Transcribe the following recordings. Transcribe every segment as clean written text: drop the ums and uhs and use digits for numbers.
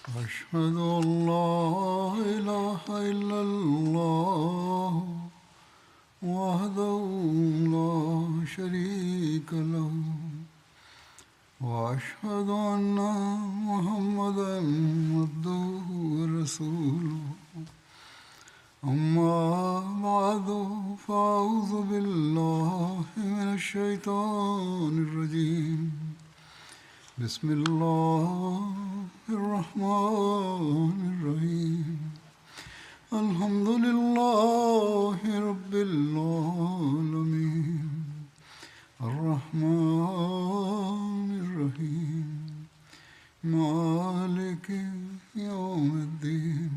أشهد أن لا إله إلا الله وحده لا شريك له وأشهد أن محمدا عبده ورسوله أما بعد فأعوذ بالله من الشيطان الرجيم بسم الله الرحمن الرحيم الحمد لله رب العالمين الرحمن الرحيم مالك يوم الدين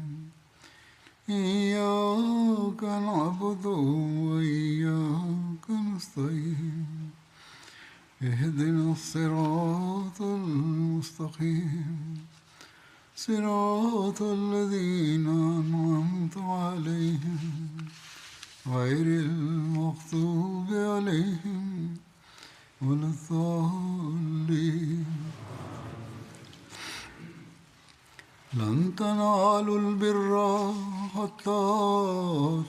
إياك نعبد وإياك نستعين اهدنا الصراط المستقيم صراط الذين أنعمت عليهم غير المغضوب عليهم ولا الضالين لن تنالوا البر حتى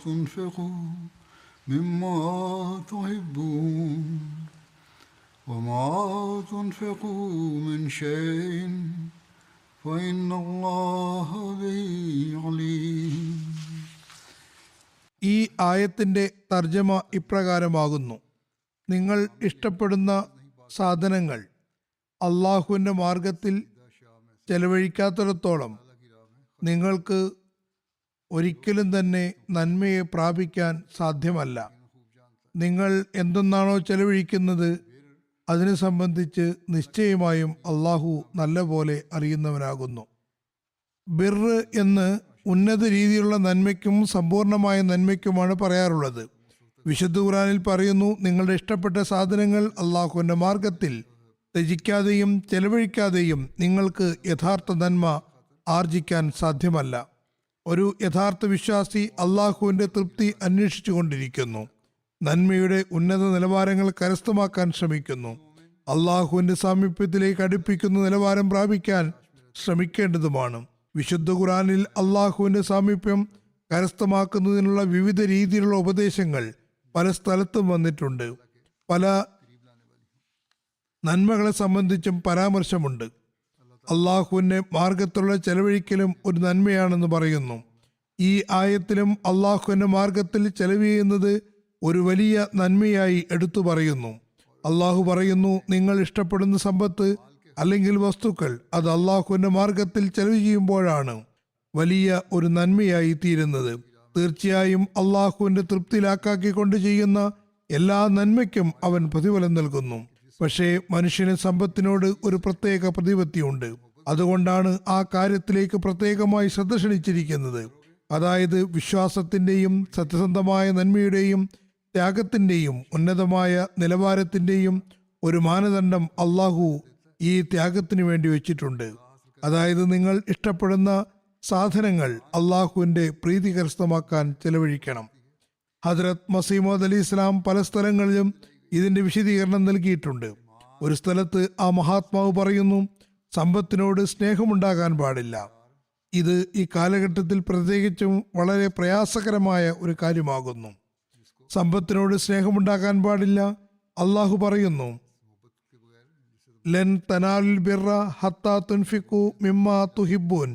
تنفقوا مما تحبون وما تنفقوا من شيء فإن الله به عليم. ഈ ആയത്തിന്റെ തർജ്ജമ ഇപ്രകാരമാകുന്നു: നിങ്ങൾ ഇഷ്ടപ്പെടുന്ന സാധനങ്ങൾ അള്ളാഹുവിൻ്റെ മാർഗത്തിൽ ചെലവഴിക്കാത്തിടത്തോളം നിങ്ങൾക്ക് ഒരിക്കലും തന്നെ നന്മയെ പ്രാപിക്കാൻ സാധ്യമല്ല. നിങ്ങൾ എന്തെന്നാണോ ചെലവഴിക്കുന്നത് അതിനെ സംബന്ധിച്ച് നിശ്ചയമായും അള്ളാഹു നല്ലപോലെ അറിയുന്നവനാകുന്നു. ബിർറ് എന്ന് ഉന്നത രീതിയിലുള്ള നന്മയ്ക്കും സമ്പൂർണമായ നന്മയ്ക്കുമാണ് പറയാറുള്ളത്. വിശുദ്ധ ഖുർആനിൽ പറയുന്നു, നിങ്ങളുടെ ഇഷ്ടപ്പെട്ട സാധനങ്ങൾ അള്ളാഹുവിൻ്റെ മാർഗത്തിൽ ത്യജിക്കാതെയും ചെലവഴിക്കാതെയും നിങ്ങൾക്ക് യഥാർത്ഥ നന്മ ആർജിക്കാൻ സാധ്യമല്ല. ഒരു യഥാർത്ഥ വിശ്വാസി അള്ളാഹുവിൻ്റെ തൃപ്തി അന്വേഷിച്ചു കൊണ്ടിരിക്കുന്നു, നന്മയുടെ ഉന്നത നിലവാരങ്ങൾ കരസ്ഥമാക്കാൻ ശ്രമിക്കുന്നു, അള്ളാഹുവിൻ്റെ സാമീപ്യത്തിലേക്ക് അടുപ്പിക്കുന്ന നിലവാരം പ്രാപിക്കാൻ ശ്രമിക്കേണ്ടതുമാണ്. വിശുദ്ധ ഖുർആനിൽ അള്ളാഹുവിൻ്റെ സാമീപ്യം കരസ്ഥമാക്കുന്നതിനുള്ള വിവിധ രീതിയിലുള്ള ഉപദേശങ്ങൾ പല സ്ഥലത്തും വന്നിട്ടുണ്ട്. പല നന്മകളെ സംബന്ധിച്ചും പരാമർശമുണ്ട്. അള്ളാഹുവിൻ്റെ മാർഗത്തിലുള്ള ചെലവഴിക്കലും ഒരു നന്മയാണെന്ന് പറയുന്നു. ഈ ആയത്തിലും അള്ളാഹുവിൻ്റെ മാർഗത്തിൽ ചെലവ് ചെയ്യുന്നത് ഒരു വലിയ നന്മയായി എടുത്തു പറയുന്നു. അള്ളാഹു പറയുന്നു, നിങ്ങൾ ഇഷ്ടപ്പെടുന്ന സമ്പത്ത് അല്ലെങ്കിൽ വസ്തുക്കൾ അത് അള്ളാഹുവിൻ്റെ മാർഗത്തിൽ ചെലവ് ചെയ്യുമ്പോഴാണ് വലിയ ഒരു നന്മയായി തീരുന്നത്. തീർച്ചയായും അള്ളാഹുവിൻ്റെ തൃപ്തിയിലാക്കാക്കിക്കൊണ്ട് ചെയ്യുന്ന എല്ലാ നന്മയ്ക്കും അവൻ പ്രതിഫലം നൽകുന്നു. പക്ഷേ മനുഷ്യന് സമ്പത്തിനോട് ഒരു പ്രത്യേക പ്രതിപത്തിയുണ്ട്. അതുകൊണ്ടാണ് ആ കാര്യത്തിലേക്ക് പ്രത്യേകമായി ശ്രദ്ധ ക്ഷണിച്ചിരിക്കുന്നത്. അതായത് വിശ്വാസത്തിൻ്റെയും സത്യസന്ധമായ നന്മയുടെയും ത്യാഗത്തിൻ്റെയും ഉന്നതമായ നിലവാരത്തിൻ്റെയും ഒരു മാനദണ്ഡം അള്ളാഹു ഈ ത്യാഗത്തിന് വേണ്ടി വെച്ചിട്ടുണ്ട്. അതായത് നിങ്ങൾ ഇഷ്ടപ്പെടുന്ന സാധനങ്ങൾ അള്ളാഹുവിൻ്റെ പ്രീതി കരസ്ഥമാക്കാൻ ചെലവഴിക്കണം. ഹദ്രത്ത് മസീമോദ് അലി ഇസ്ലാം പല സ്ഥലങ്ങളിലും ഇതിൻ്റെ വിശദീകരണം നൽകിയിട്ടുണ്ട്. ഒരു സ്ഥലത്ത് ആ മഹാത്മാവ് പറയുന്നു, സമ്പത്തിനോട് സ്നേഹമുണ്ടാകാൻ പാടില്ല. ഇത് ഈ കാലഘട്ടത്തിൽ പ്രത്യേകിച്ചും വളരെ പ്രയാസകരമായ ഒരു കാര്യമാകുന്നു. സമ്പത്തിനോട് സ്നേഹമുണ്ടാകാൻ പാടില്ല. അള്ളാഹു പറയുന്നു, ലൻ തനാലുൽ ബിർറ ഹത്താ തുൻഫിഖു മിമ്മാ തുഹിബ്ബൂൻ.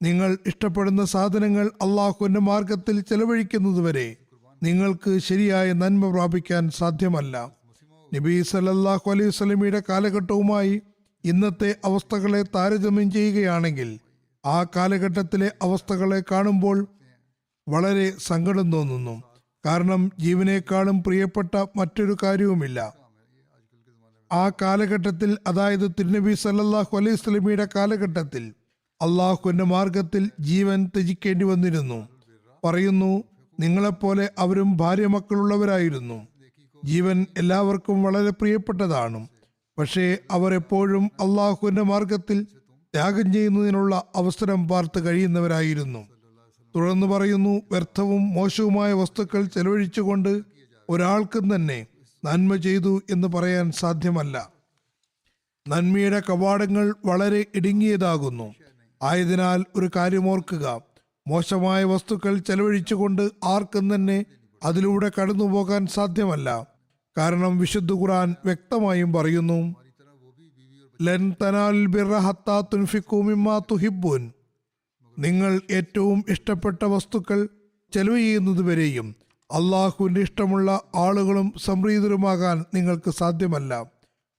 നിങ്ങൾ ഇഷ്ടപ്പെടുന്ന സാധനങ്ങൾ അള്ളാഹുവിൻ്റെ മാർഗത്തിൽ ചെലവഴിക്കുന്നതുവരെ നിങ്ങൾക്ക് ശരിയായ നന്മ പ്രാപിക്കാൻ സാധ്യമല്ല. നബി സല്ലല്ലാഹു അലൈഹി വസല്ലമയുടെ കാലഘട്ടവുമായി ഇന്നത്തെ അവസ്ഥകളെ താരതമ്യം ചെയ്യുകയാണെങ്കിൽ ആ കാലഘട്ടത്തിലെ അവസ്ഥകളെ കാണുമ്പോൾ വളരെ സങ്കടം തോന്നുന്നു. കാരണം ജീവനേക്കാളും പ്രിയപ്പെട്ട മറ്റൊരു കാര്യവുമില്ല. ആ കാലഘട്ടത്തിൽ, അതായത് തിരുനബി സല്ലല്ലാഹു അലൈഹി വസല്ലമയുടെ കാലഘട്ടത്തിൽ അള്ളാഹുവിൻ്റെ മാർഗത്തിൽ ജീവൻ ത്യജിക്കേണ്ടി വന്നിരുന്നു. പറയുന്നു, നിങ്ങളെപ്പോലെ അവരും ഭാര്യ മക്കളുള്ളവരായിരുന്നു. ജീവൻ എല്ലാവർക്കും വളരെ പ്രിയപ്പെട്ടതാണ്. പക്ഷേ അവർ എപ്പോഴും അള്ളാഹുവിൻ്റെ മാർഗത്തിൽ ത്യാഗം ചെയ്യുന്നതിനുള്ള അവസരം പാർത്ത് കഴിയുന്നവരായിരുന്നു. തുടർന്ന് പറയുന്നു, വ്യർത്ഥവും മോശവുമായ വസ്തുക്കൾ ചെലവഴിച്ചുകൊണ്ട് ഒരാൾക്കും തന്നെ നന്മ ചെയ്തു എന്ന് പറയാൻ സാധ്യമല്ല. നന്മയുടെ കവാടങ്ങൾ വളരെ ഇടുങ്ങിയതാകുന്നു. ആയതിനാൽ ഒരു കാര്യം ഓർക്കുക, മോശമായ വസ്തുക്കൾ ചെലവഴിച്ചുകൊണ്ട് ആർക്കും തന്നെ അതിലൂടെ കടന്നു പോകാൻ സാധ്യമല്ല. കാരണം വിശുദ്ധ ഖുർആൻ വ്യക്തമായും പറയുന്നു, ലൻ തനാലുൽ ബിർറ ഹത്താ തുൻഫിഖൂ മിമ്മാ തുഹിബ്ബൂൻ. നിങ്ങൾ ഏറ്റവും ഇഷ്ടപ്പെട്ട വസ്തുക്കൾ ചെലവ് ചെയ്യുന്നതുവരെയും അള്ളാഹുവിൻ്റെ ഇഷ്ടമുള്ള ആളുകളും സംപ്രീതരുമാകാൻ നിങ്ങൾക്ക് സാധ്യമല്ല.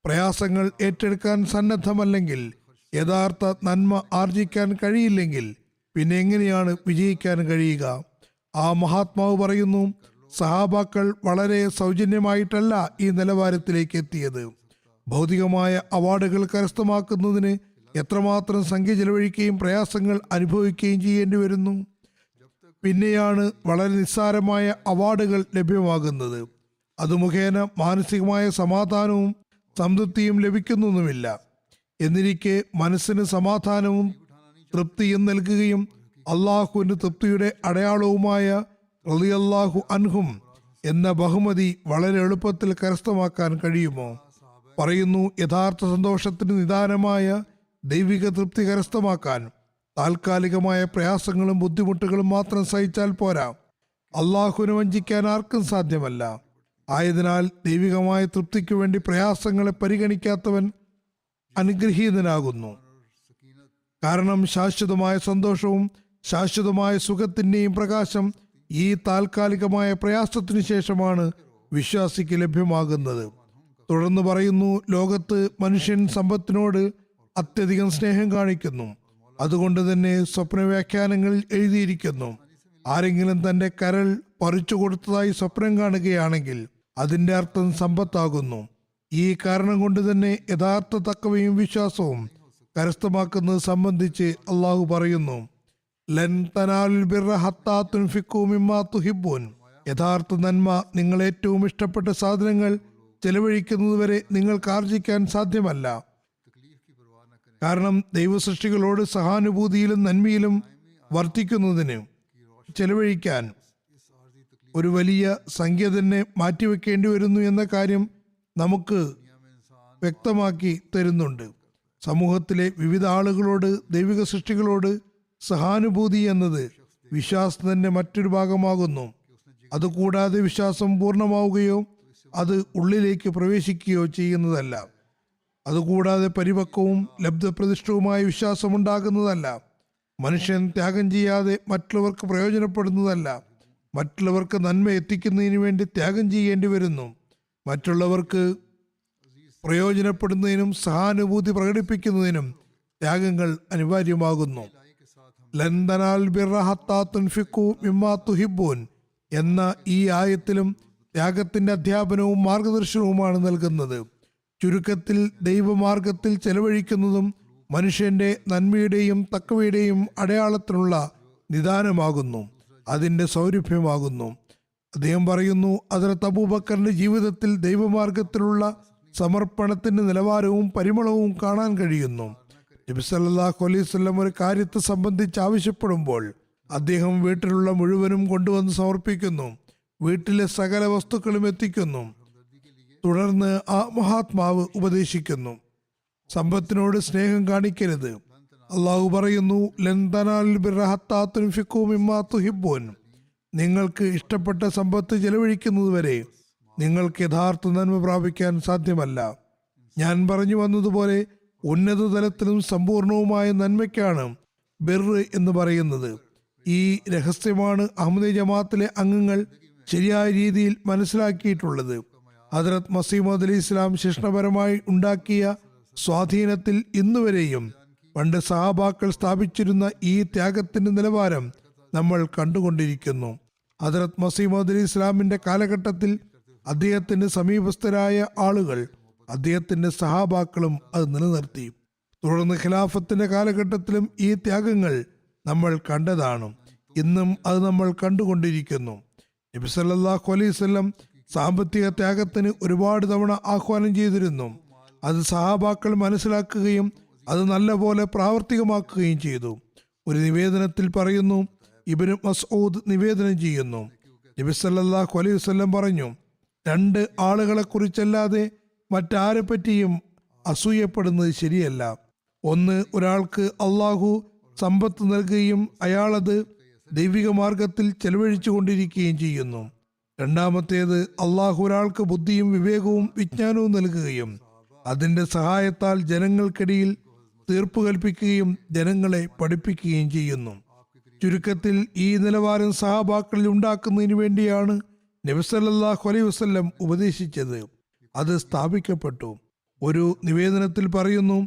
പ്രയാസങ്ങൾ ഏറ്റെടുക്കാൻ സന്നദ്ധമല്ലെങ്കിൽ, യഥാർത്ഥ നന്മ ആർജിക്കാൻ കഴിയില്ലെങ്കിൽ പിന്നെ എങ്ങനെയാണ് വിജയിക്കാൻ കഴിയുക? ആ മഹാത്മാവ് പറയുന്നു, സഹാബാക്കൾ വളരെ സൗജന്യമായിട്ടല്ല ഈ നിലവാരത്തിലേക്ക് എത്തിയത്. ഭൗതികമായ അവാർഡുകൾ കരസ്ഥമാക്കുന്നതിന് എത്രമാത്രം സംഖ്യ ചെലവഴിക്കുകയും പ്രയാസങ്ങൾ അനുഭവിക്കുകയും ചെയ്യേണ്ടി വരുന്നു. പിന്നെയാണ് വളരെ നിസ്സാരമായ അവാർഡുകൾ ലഭ്യമാകുന്നത്. അത് മുഖേന മാനസികമായ സമാധാനവും സംതൃപ്തിയും ലഭിക്കുന്നൊന്നുമില്ല. എന്നിരിക്കെ മനസ്സിന് സമാധാനവും തൃപ്തിയും നൽകുകയും അള്ളാഹുവിൻ്റെ തൃപ്തിയുടെ അടയാളവുമായ റളിയല്ലാഹു അൻഹും എന്ന ബഹുമതി വളരെ എളുപ്പത്തിൽ കരസ്ഥമാക്കാൻ കഴിയുമോ? പറയുന്നു, യഥാർത്ഥ സന്തോഷത്തിന് നിദാനമായ ദൈവിക തൃപ്തി കരസ്ഥമാക്കാൻ താൽക്കാലികമായ പ്രയാസങ്ങളും ബുദ്ധിമുട്ടുകളും മാത്രം സഹിച്ചാൽ പോരാ. അള്ളാഹുവിനെ വഞ്ചിക്കാൻ ആർക്കും സാധ്യമല്ല. ആയതിനാൽ ദൈവികമായ തൃപ്തിക്ക് വേണ്ടി പ്രയാസങ്ങളെ പരിഗണിക്കാത്തവൻ അനുഗ്രഹീതനാകുന്നു. കാരണം ശാശ്വതമായ സന്തോഷവും ശാശ്വതമായ സുഖത്തിൻ്റെയും പ്രകാശം ഈ താൽക്കാലികമായ പ്രയാസത്തിനു ശേഷമാണ് വിശ്വാസിക്ക് ലഭ്യമാകുന്നത്. തുടർന്ന് പറയുന്നു, ലോകത്ത് മനുഷ്യൻ സമ്പത്തിനോട് അത്യധികം സ്നേഹം കാണിക്കുന്നു. അതുകൊണ്ട് തന്നെ സ്വപ്ന വ്യാഖ്യാനങ്ങളിൽ എഴുതിയിരിക്കുന്നു, ആരെങ്കിലും തന്റെ കരൾ പറിച്ചു കൊടുത്തതായി സ്വപ്നം കാണുകയാണെങ്കിൽ അതിന്റെ അർത്ഥം സമ്പത്താകുന്നു. ഈ കാരണം കൊണ്ട് തന്നെ യഥാർത്ഥ തക്കവയും വിശ്വാസവും കരസ്ഥമാക്കുന്നത് സംബന്ധിച്ച് അള്ളാഹു പറയുന്നു, ലൻ തനാലുൽ ബിർറ ഹത്താ തുൻഫിഖൂ മിമ്മാ തുഹിബ്ബൂൻ. യഥാർത്ഥ നന്മ നിങ്ങൾ ഏറ്റവും ഇഷ്ടപ്പെട്ട സാധനങ്ങൾ ചെലവഴിക്കുന്നതുവരെ നിങ്ങൾക്ക് ആർജിക്കാൻ സാധ്യമല്ല. കാരണം ദൈവസൃഷ്ടികളോട് സഹാനുഭൂതിയിലും നന്മയിലും വർദ്ധിക്കുന്നതിന് ചെലവഴിക്കാൻ ഒരു വലിയ സംഖ്യ തന്നെ മാറ്റിവെക്കേണ്ടി വരുന്നു എന്ന കാര്യം നമുക്ക് വ്യക്തമാക്കി തരുന്നുണ്ട്. സമൂഹത്തിലെ വിവിധ ആളുകളോട് ദൈവിക സൃഷ്ടികളോട് സഹാനുഭൂതി എന്നത് വിശ്വാസത്തിന്റെ മറ്റൊരു ഭാഗമാകുന്നു. അതുകൂടാതെ വിശ്വാസം പൂർണ്ണമാവുകയോ അത് ഉള്ളിലേക്ക് പ്രവേശിക്കുകയോ ചെയ്യുന്നതല്ല. അതുകൂടാതെ പരിപക്വവും ലബ്ധപ്രതിഷ്ഠവുമായ വിശ്വാസമുണ്ടാകുന്നതല്ല. മനുഷ്യൻ ത്യാഗം ചെയ്യാതെ മറ്റുള്ളവർക്ക് പ്രയോജനപ്പെടുന്നതല്ല. മറ്റുള്ളവർക്ക് നന്മ എത്തിക്കുന്നതിന് വേണ്ടി ത്യാഗം ചെയ്യേണ്ടി വരുന്നു. മറ്റുള്ളവർക്ക് പ്രയോജനപ്പെടുന്നതിനും സഹാനുഭൂതി പ്രകടിപ്പിക്കുന്നതിനും ത്യാഗങ്ങൾ അനിവാര്യമാകുന്നു. ലൻ തനാലുൽ ബിർറ ഹത്താ തുൻഫിഖൂ മിമ്മാ തുഹിബ്ബൂൻ എന്ന ഈ ആയത്തിലും ത്യാഗത്തിന്റെ അധ്യാപനവും മാർഗദർശനവുമാണ് നൽകുന്നത്. ചുരുക്കത്തിൽ ദൈവമാർഗത്തിൽ ചെലവഴിക്കുന്നതും മനുഷ്യന്റെ നന്മയുടെയും തക്കവയുടെയും അടയാളത്തിനുള്ള നിദാനമാകുന്നു, അതിന്റെ സൗരഭ്യമാകുന്നു. അദ്ദേഹം പറയുന്നു, ഹദ്റത്ത് അബൂബക്കറിന്റെ ജീവിതത്തിൽ ദൈവമാർഗത്തിലുള്ള സമർപ്പണത്തിന്റെ നിലവാരവും പരിമളവും കാണാൻ കഴിയുന്നു. നബി സല്ലല്ലാഹു അലൈഹി വസല്ലം ഒരു കാര്യത്തെ സംബന്ധിച്ച് ആവശ്യപ്പെടുമ്പോൾ അദ്ദേഹം വീട്ടിലുള്ള മുഴുവനും കൊണ്ടുവന്ന് സമർപ്പിക്കുന്നു, വീട്ടിലെ സകല വസ്തുക്കളും എത്തിക്കുന്നു. തുടർന്ന് ആ മഹാത്മാവ് ഉപദേശിക്കുന്നു, സമ്പത്തിനോട് സ്നേഹം കാണിക്കരുത്. അള്ളാഹു പറയുന്നു, ലൻ തനാലുൽ ബിർറ ഹത്താ തുൻഫിഖൂ മിമ്മാ തുഹിബ്ബൂൻ. നിങ്ങൾക്ക് ഇഷ്ടപ്പെട്ട സമ്പത്ത് ചെലവഴിക്കുന്നതുവരെ നിങ്ങൾക്ക് യഥാർത്ഥ നന്മ പ്രാപിക്കാൻ സാധ്യമല്ല. ഞാൻ പറഞ്ഞു വന്നതുപോലെ ഉന്നത തലത്തിലും സമ്പൂർണവുമായ നന്മയ്ക്കാണ് ബിർ എന്ന് പറയുന്നത്. ഈ രഹസ്യമാണ് അഹ്മദി ജമാഅത്തിലെ അംഗങ്ങൾ ശരിയായ രീതിയിൽ മനസ്സിലാക്കിയിട്ടുള്ളത്. ഹദ്റത്ത് മസീഹ് മൗഊദ് അലൈഹി ഇസ്ലാം ശിക്ഷണപരമായി ഉണ്ടാക്കിയ സ്വാധീനത്തിൽ ഇന്നുവരെയും പണ്ട് സഹാബാക്കൾ സ്ഥാപിച്ചിരുന്ന ഈ ത്യാഗത്തിന്റെ നിലവാരം നമ്മൾ കണ്ടുകൊണ്ടിരിക്കുന്നു. ഹദ്റത്ത് മസീഹ് മൗഊദ് അലൈഹി ഇസ്ലാമിന്റെ കാലഘട്ടത്തിൽ അദ്ദേഹത്തിന്റെ സമീപസ്ഥരായ ആളുകൾ, അദ്ദേഹത്തിന്റെ സഹാബാക്കളും അത് നിലനിർത്തി. തുടർന്ന് ഖിലാഫത്തിന്റെ കാലഘട്ടത്തിലും ഈ ത്യാഗങ്ങൾ നമ്മൾ കണ്ടതാണ്. ഇന്നും അത് നമ്മൾ കണ്ടുകൊണ്ടിരിക്കുന്നു. നബി സല്ലല്ലാഹു അലൈഹി വസല്ലം സാമ്പത്തിക ത്യാഗത്തിന് ഒരുപാട് തവണ ആഹ്വാനം ചെയ്തിരുന്നു. അത് സഹാബാക്കൾ മനസ്സിലാക്കുകയും അത് നല്ലപോലെ പ്രാവർത്തികമാക്കുകയും ചെയ്തു. ഒരു നിവേദനത്തിൽ പറയുന്നു, ഇബ്നു മസ്ഊദ് നിവേദനം ചെയ്യുന്നു, നബി സല്ലല്ലാഹു അലൈഹി വസല്ലം പറഞ്ഞു, 2 ആളുകളെ കുറിച്ചല്ലാതെ മറ്റാരെ പറ്റിയും അസൂയപ്പെടുന്നത് ശരിയല്ല. ഒന്ന്, ഒരാൾക്ക് അള്ളാഹു സമ്പത്ത് നൽകുകയും അയാളത് ദൈവിക മാർഗത്തിൽ ചെലവഴിച്ചു കൊണ്ടിരിക്കുകയും ചെയ്യുന്നു. രണ്ടാമത്തേത്, അള്ളാഹു ഒരാൾക്ക് ബുദ്ധിയും വിവേകവും വിജ്ഞാനവും നൽകുകയും അതിന്റെ സഹായത്താൽ ജനങ്ങൾക്കിടയിൽ തീർപ്പ് കൽപ്പിക്കുകയും ജനങ്ങളെ പഠിപ്പിക്കുകയും ചെയ്യുന്നു. ചുരുക്കത്തിൽ ഈ നിലവാരം സഹാബാക്കളിൽ ഉണ്ടാക്കുന്നതിന് വേണ്ടിയാണ് നബി സല്ലല്ലാഹു അലൈഹി വസല്ലം ഉപദേശിച്ചത്. അത് സ്ഥാപിക്കപ്പെട്ടു. ഒരു നിവേദനത്തിൽ പറയുന്നു,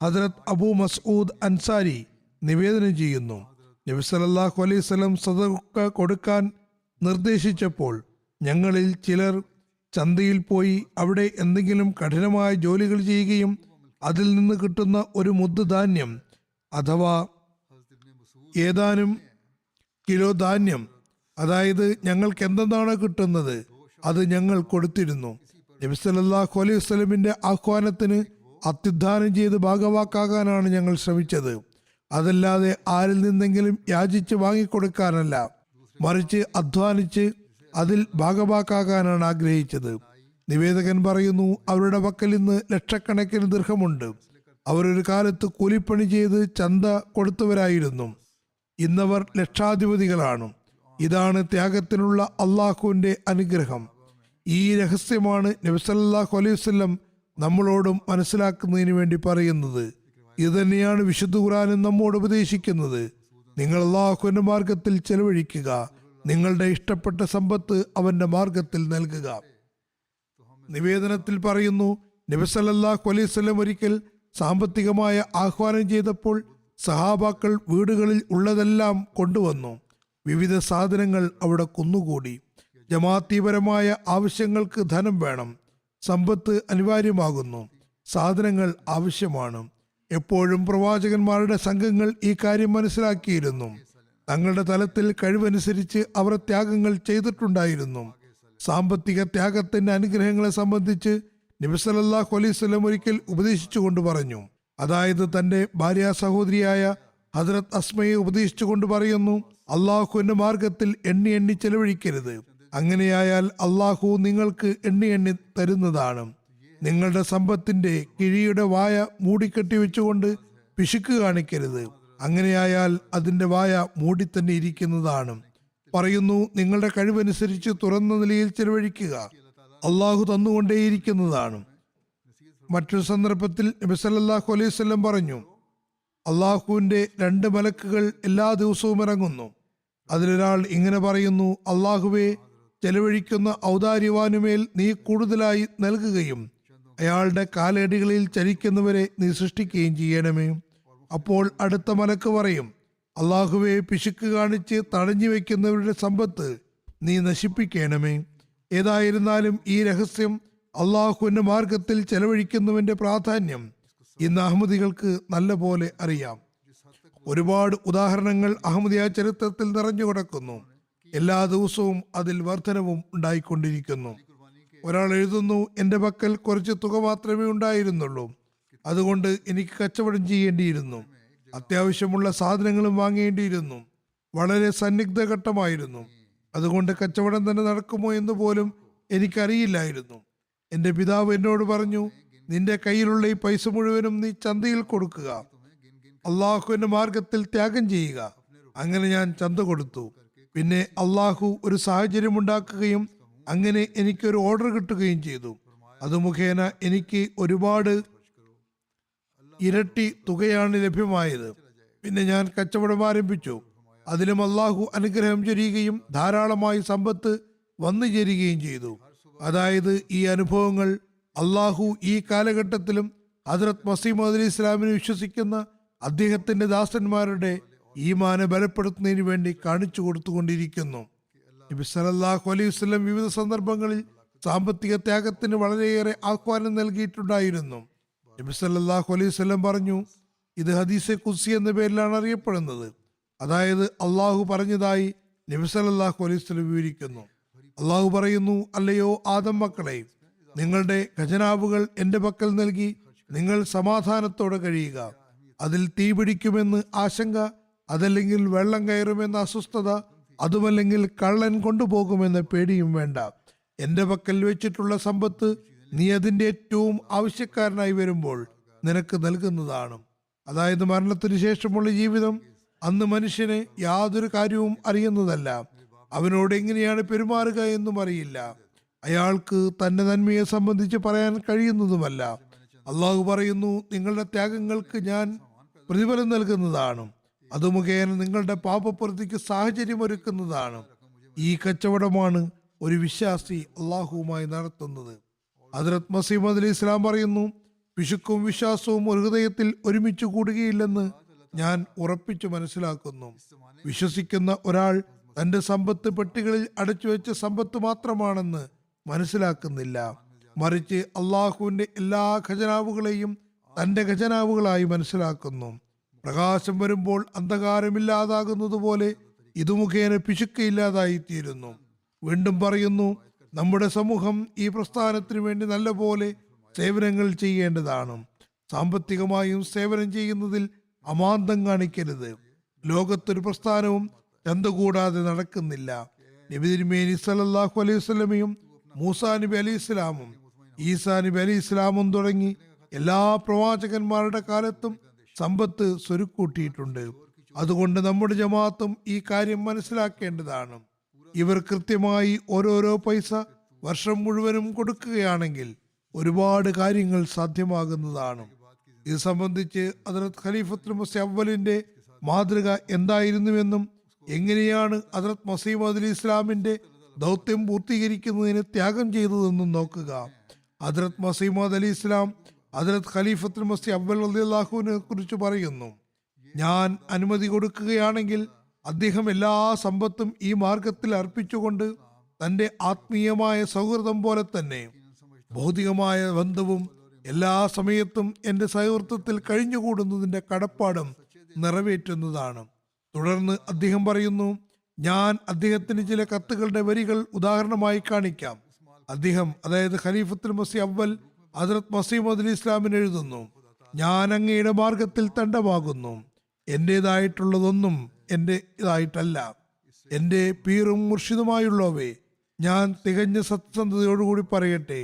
ഹദ്രത്ത് അബൂ മസ്ഊദ് അൻസാരി നിവേദനം ചെയ്യുന്നു, നബി സല്ലല്ലാഹു അലൈഹി വസല്ലം സദഖ കൊടുക്കാൻ നിർദ്ദേശിച്ചപ്പോൾ ഞങ്ങളിൽ ചിലർ ചന്തയിൽ പോയി അവിടെ എന്തെങ്കിലും കഠിനമായ ജോലികൾ ചെയ്യുകയും അതിൽ നിന്ന് കിട്ടുന്ന ഒരു മുദ്ദ് ധാന്യം അഥവാ ഏതാനും കിലോ ധാന്യം, അതായത് ഞങ്ങൾക്ക് എന്തെന്നാണ് കിട്ടുന്നത്, അത് ഞങ്ങൾ കൊടുത്തിരുന്നു. നബി സല്ലല്ലാഹു അലൈഹി വസല്ലമിന്റെ ആഹ്വാനത്തിന് അത്യുദ്ധാനം ചെയ്ത് ഭാഗവാക്കാകാനാണ് ഞങ്ങൾ ശ്രമിച്ചത്. അതല്ലാതെ ആരിൽ നിന്നെങ്കിലും യാചിച്ച് വാങ്ങിക്കൊടുക്കാനല്ല, മറിച്ച് അധ്വാനിച്ച് അതിൽ ഭാഗവാക്കാകാനാണ് ആഗ്രഹിച്ചത്. നിവേദകൻ പറയുന്നു, അവരുടെ പക്കൽ ഇന്ന് ലക്ഷക്കണക്കിന് ദിർഹമുണ്ട്. അവരൊരു കാലത്ത് കൂലിപ്പണി ചെയ്ത് ചന്ത കൊടുത്തവരായിരുന്നു. ഇന്നവർ ലക്ഷാധിപതികളാണ്. ഇതാണ് ത്യാഗത്തിനുള്ള അള്ളാഹുവിന്റെ അനുഗ്രഹം. ഈ രഹസ്യമാണ് നബി സല്ലല്ലാഹു അലൈഹി വസല്ലം നമ്മളോടും മനസ്സിലാക്കുന്നതിന് വേണ്ടി പറയുന്നത്. ഇത് തന്നെയാണ് വിശുദ്ധ ഖുർആനും നമ്മോട് ഉപദേശിക്കുന്നത്. നിങ്ങൾ അള്ളാഹുവിന്റെ മാർഗത്തിൽ ചെലവഴിക്കുക, നിങ്ങളുടെ ഇഷ്ടപ്പെട്ട സമ്പത്ത് അവന്റെ മാർഗത്തിൽ നൽകുക. നിവേദനത്തിൽ പറയുന്നു, നബി സല്ലല്ലാഹു അലൈഹി വസല്ലം ഒരിക്കൽ സാമ്പത്തികമായ ആഹ്വാനം ചെയ്തപ്പോൾ സഹാബാക്കൾ വീടുകളിൽ ഉള്ളതെല്ലാം കൊണ്ടുവന്നു. വിവിധ സാധനങ്ങൾ അവിടെ കുന്നുകൂടി. ജമാഅത്തിപരമായ ആവശ്യങ്ങൾക്ക് ധനം വേണം, സമ്പത്ത് അനിവാര്യമാകുന്നു, സാധനങ്ങൾ ആവശ്യമാണ്. എപ്പോഴും പ്രവാചകന്മാരുടെ സംഘങ്ങൾ ഈ കാര്യം മനസ്സിലാക്കിയിരുന്നു. തങ്ങളുടെ തലത്തിൽ കഴിവനുസരിച്ച് അവർ ത്യാഗങ്ങൾ ചെയ്തിട്ടുണ്ടായിരുന്നു. സാമ്പത്തിക ത്യാഗത്തിന്റെ അനുഗ്രഹങ്ങളെ സംബന്ധിച്ച് നബി സല്ലല്ലാഹു അലൈഹി വസല്ലം ഒരിക്കൽ ഉപദേശിച്ചുകൊണ്ട് പറഞ്ഞു, അതായത് തന്റെ ഭാര്യ സഹോദരിയായ ഹദ്രത്ത് അസ്മയെ ഉപദേശിച്ചുകൊണ്ട് പറയുന്നു, അള്ളാഹുവിന്റെ മാർഗത്തിൽ എണ്ണി എണ്ണി ചെലവഴിക്കരുത്. അങ്ങനെയായാൽ അള്ളാഹു നിങ്ങൾക്ക് എണ്ണി എണ്ണി തരുന്നതാണ്. നിങ്ങളുടെ സമ്പത്തിന്റെ കിഴിയുടെ വായ മൂടിക്കെട്ടി വെച്ചുകൊണ്ട് പിശുക്ക് കാണിക്കരുത്. അങ്ങനെയായാൽ അതിന്റെ വായ മൂടി തന്നെ ഇരിക്കുന്നതാണ്. പറയുന്നു, നിങ്ങളുടെ കഴിവനുസരിച്ച് തുറന്ന നിലയിൽ ചെലവഴിക്കുക, അള്ളാഹു തന്നുകൊണ്ടേയിരിക്കുന്നതാണ്. മറ്റൊരു സന്ദർഭത്തിൽ നബി സല്ലല്ലാഹു അലൈഹി വസല്ലം പറഞ്ഞു, അള്ളാഹുവിന്റെ 2 മലക്കുകൾ എല്ലാ ദിവസവും ഇറങ്ങുന്നു. അതിലൊരാൾ ഇങ്ങനെ പറയുന്നു, അള്ളാഹുവെ, ചെലവഴിക്കുന്ന ഔദാര്യവാനുമേൽ നീ കൂടുതലായി നൽകുകയും അയാളുടെ കാലടികളിൽ ചലിക്കുന്നവരെ നീ സൃഷ്ടിക്കുകയും ചെയ്യണമേ. അപ്പോൾ അടുത്ത മലക്ക് പറയും, അള്ളാഹുവെ, പിശുക്ക് കാണിച്ച് തടഞ്ഞു വെക്കുന്നവരുടെ സമ്പത്ത് നീ നശിപ്പിക്കണമേ. ഏതായിരുന്നാലും ഈ രഹസ്യം, അള്ളാഹുവിന്റെ മാർഗത്തിൽ ചെലവഴിക്കുന്നവന്റെ പ്രാധാന്യം ഇന്ന് അഹമ്മദികൾക്ക് നല്ല പോലെ അറിയാം. ഒരുപാട് ഉദാഹരണങ്ങൾ അഹമ്മദിയ ചരിത്രത്തിൽ നിറഞ്ഞു കിടക്കുന്നു. എല്ലാ ദിവസവും അതിൽ വർധനവും ഉണ്ടായിക്കൊണ്ടിരിക്കുന്നു. ഒരാൾ എഴുതുന്നു, എൻ്റെ പക്കൽ കുറച്ച് തുക മാത്രമേ ഉണ്ടായിരുന്നുള്ളൂ, അതുകൊണ്ട് എനിക്ക് കച്ചവടം ചെയ്യേണ്ടിയിരുന്നു, അത്യാവശ്യമുള്ള സാധനങ്ങളും വാങ്ങേണ്ടിയിരുന്നു, വളരെ സന്നിഗ്ധ ഘട്ടമായിരുന്നു, അതുകൊണ്ട് കച്ചവടം തന്നെ നടക്കുമോ എന്ന് പോലും എനിക്കറിയില്ലായിരുന്നു. എൻ്റെ പിതാവ് എന്നോട് പറഞ്ഞു, നിന്റെ കയ്യിലുള്ള ഈ പൈസ മുഴുവനും നീ ചന്തയിൽ കൊടുക്കുക, അള്ളാഹുവിന്റെ മാർഗത്തിൽ ത്യാഗം ചെയ്യുക. അങ്ങനെ ഞാൻ ചന്ത കൊടുത്തു. പിന്നെ അള്ളാഹു ഒരു സാഹചര്യം ഉണ്ടാക്കുകയും അങ്ങനെ എനിക്കൊരു ഓർഡർ കിട്ടുകയും ചെയ്തു. അത് മുഖേന എനിക്ക് ഒരുപാട് ഇരട്ടി തുകയാണ് ലഭ്യമായത്. പിന്നെ ഞാൻ കച്ചവടം ആരംഭിച്ചു. അതിലും അള്ളാഹു അനുഗ്രഹം ചൊരിയുകയും ധാരാളമായി സമ്പത്ത് വന്നു ചേരുകയും ചെയ്തു. അതായത് ഈ അനുഭവങ്ങൾ അള്ളാഹു ഈ കാലഘട്ടത്തിലും ഹദ്രത്ത് മസീഹ് മൗഊദ് അലൈഹി ഇസ്ലാമിനെ വിശ്വസിക്കുന്ന അദ്ദേഹത്തിന്റെ ദാസന്മാരുടെ ഈമാനെ ബലപ്പെടുത്തുന്നതിന് വേണ്ടി കാണിച്ചു കൊടുത്തുകൊണ്ടിരിക്കുന്നു. നബി സല്ലല്ലാഹു അലൈഹി വസല്ലം വിവിധ സന്ദർഭങ്ങളിൽ സാമ്പത്തിക ത്യാഗത്തിന് വളരെയേറെ ആഹ്വാനം നൽകിയിട്ടുണ്ടായിരുന്നു. നബി സല്ലല്ലാഹു അലൈഹി വസല്ലം പറഞ്ഞു, ഇത് ഹദീസെ ഖുദ്സി എന്ന പേരിലാണ് അറിയപ്പെടുന്നത്. അതായത് അള്ളാഹു പറഞ്ഞതായി നബി സല്ലല്ലാഹു അലൈഹി വസല്ലം വിവരിക്കുന്നു. അള്ളാഹു പറയുന്നു, അല്ലയോ ആദം മക്കളെ, നിങ്ങളുടെ ഖജനാവുകൾ എൻ്റെ പക്കൽ നൽകി നിങ്ങൾ സമാധാനത്തോടെ കഴിയുക. അതിൽ തീ പിടിക്കുമെന്ന് ആശങ്ക, അതല്ലെങ്കിൽ വെള്ളം കയറുമെന്ന അസ്വസ്ഥത, അതുമല്ലെങ്കിൽ കള്ളൻ കൊണ്ടുപോകുമെന്ന പേടിയും വേണ്ട. എൻ്റെ പക്കൽ വെച്ചിട്ടുള്ള സമ്പത്ത് നീ അതിൻ്റെ ഏറ്റവും ആവശ്യക്കാരനായി വരുമ്പോൾ നിനക്ക് നൽകുന്നതാണ്. അതായത് മരണത്തിന് ശേഷമുള്ള ജീവിതം അന്ന് മനുഷ്യന് യാതൊരു കാര്യവും അറിയുന്നതല്ല. അവനോട് എങ്ങനെയാണ് പെരുമാറുക എന്നും അറിയില്ല. അയാൾക്ക് തന്റെ നന്മയെ സംബന്ധിച്ച് പറയാൻ കഴിയുന്നതുമല്ല. അള്ളാഹു പറയുന്നു, നിങ്ങളുടെ ത്യാഗങ്ങൾക്ക് ഞാൻ പ്രതിഫലം നൽകുന്നതാണ്. അത് മുഖേന നിങ്ങളുടെ പാപപ്രവൃത്തിക്ക് സാഹചര്യം ഒരുക്കുന്നതാണ്. ഈ കച്ചവടമാണ് ഒരു വിശ്വാസി അള്ളാഹുവുമായി നടത്തുന്നത്. ഹദ്രത്ത് മസീഹ് അലി ഇസ്ലാം പറയുന്നു, പിശുക്കും വിശ്വാസവും ഒരു ഹൃദയത്തിൽ ഒരുമിച്ച് കൂടുകയില്ലെന്ന് ഞാൻ ഉറപ്പിച്ചു മനസ്സിലാക്കുന്നു. വിശ്വസിക്കുന്ന ഒരാൾ തന്റെ സമ്പത്ത് പെട്ടികളിൽ അടച്ചു വെച്ച സമ്പത്ത് മാത്രമാണെന്ന് മനസ്സിലാക്കുന്നില്ല. മറിച്ച് അള്ളാഹുവിന്റെ എല്ലാ ഖജനാവുകളെയും തന്റെ ഖജനാവുകളായി മനസ്സിലാക്കുന്നു. പ്രകാശം വരുമ്പോൾ അന്ധകാരമില്ലാതാകുന്നത് പോലെ ഇത് മുഖേന പിശുക്ക് ഇല്ലാതായിത്തീരുന്നു. വീണ്ടും പറയുന്നു, നമ്മുടെ സമൂഹം ഈ പ്രസ്ഥാനത്തിന് വേണ്ടി നല്ലപോലെ സേവനങ്ങൾ ചെയ്യേണ്ടതാണ്. സാമ്പത്തികമായും സേവനം ചെയ്യുന്നതിൽ അമാന്തം കാണിക്കരുത്. ലോകത്തൊരു പ്രസ്ഥാനവും ചന്ത കൂടാതെ നടക്കുന്നില്ല. നബി തിരുമേനി സല്ലല്ലാഹു അലൈഹി വസല്ലമയും മൂസാ നബി അലൈഹി ഇസ്ലാമും ഈസാ നബി അലൈഹി ഇസ്ലാമും തുടങ്ങി എല്ലാ പ്രവാചകന്മാരുടെ കാലത്തും സമ്പത്ത് സ്വരുക്കൂട്ടിയിട്ടുണ്ട്. അതുകൊണ്ട് നമ്മുടെ ജമാഅത്തും ഈ കാര്യം മനസ്സിലാക്കേണ്ടതാണ്. ഇവർ കൃത്യമായി ഓരോരോ പൈസ വർഷം മുഴുവനും കൊടുക്കുകയാണെങ്കിൽ ഒരുപാട് കാര്യങ്ങൾ സാധ്യമാകുന്നതാണ്. ഇത് സംബന്ധിച്ച് ഹദ്രത്ത് ഖലീഫത്തുൽ മസീഹ് അവ്വലിന്റെ മാതൃക എന്തായിരുന്നുവെന്നും എങ്ങനെയാണ് ഹദ്രത്ത് മസീഹ് മൗഊദ് അലി ഇസ്ലാമിന്റെ ദൗത്യം പൂർത്തീകരിക്കുന്നതിന് ത്യാഗം ചെയ്തതെന്നും നോക്കുക. ഹദ്രത്ത് മസീഹ് മൗഊദ് അലി ഇസ്ലാം ഹദ്രത്ത് ഖലീഫത്തുൽ മസീഹ് അവ്വൽ റളിയല്ലാഹുവിനെ കുറിച്ച് പറയുന്നു, ഞാൻ അനുമതി കൊടുക്കുകയാണെങ്കിൽ അദ്ദേഹം എല്ലാ സമ്പത്തും ഈ മാർഗത്തിൽ അർപ്പിച്ചുകൊണ്ട് തന്റെ ആത്മീയമായ സൗഹൃദം പോലെ തന്നെ ഭൗതികമായ ബന്ധവും എല്ലാ സമയത്തും എന്റെ സൗഹൃദത്തിൽ കഴിഞ്ഞുകൂടുന്നതിന്റെ കടപ്പാടും നിറവേറ്റുന്നതാണ്. തുടർന്ന് അദ്ദേഹം പറയുന്നു, ഞാൻ അദ്ദേഹത്തിന് ചില കത്തുകളുടെ വരികൾ ഉദാഹരണമായി കാണിക്കാം. അദ്ദേഹം, അതായത് ഖലീഫത്തുൽ മസീഹ് അവ്വൽ ഹദ്രത്ത് മസീഹ് മൗഊദ് അലി ഇസ്ലാമിന് എഴുതുന്നു, ഞാൻ അങ്ങയുടെ മാർഗത്തിൽ തണ്ടമാകുന്നു. എന്റേതായിട്ടുള്ളതൊന്നും എന്റെ ഇതായിട്ടല്ല. എന്റെ പീറും മുർഷിദുമായുള്ളവേ, ഞാൻ തികഞ്ഞ സത്യസന്ധതയോടുകൂടി പറയട്ടെ,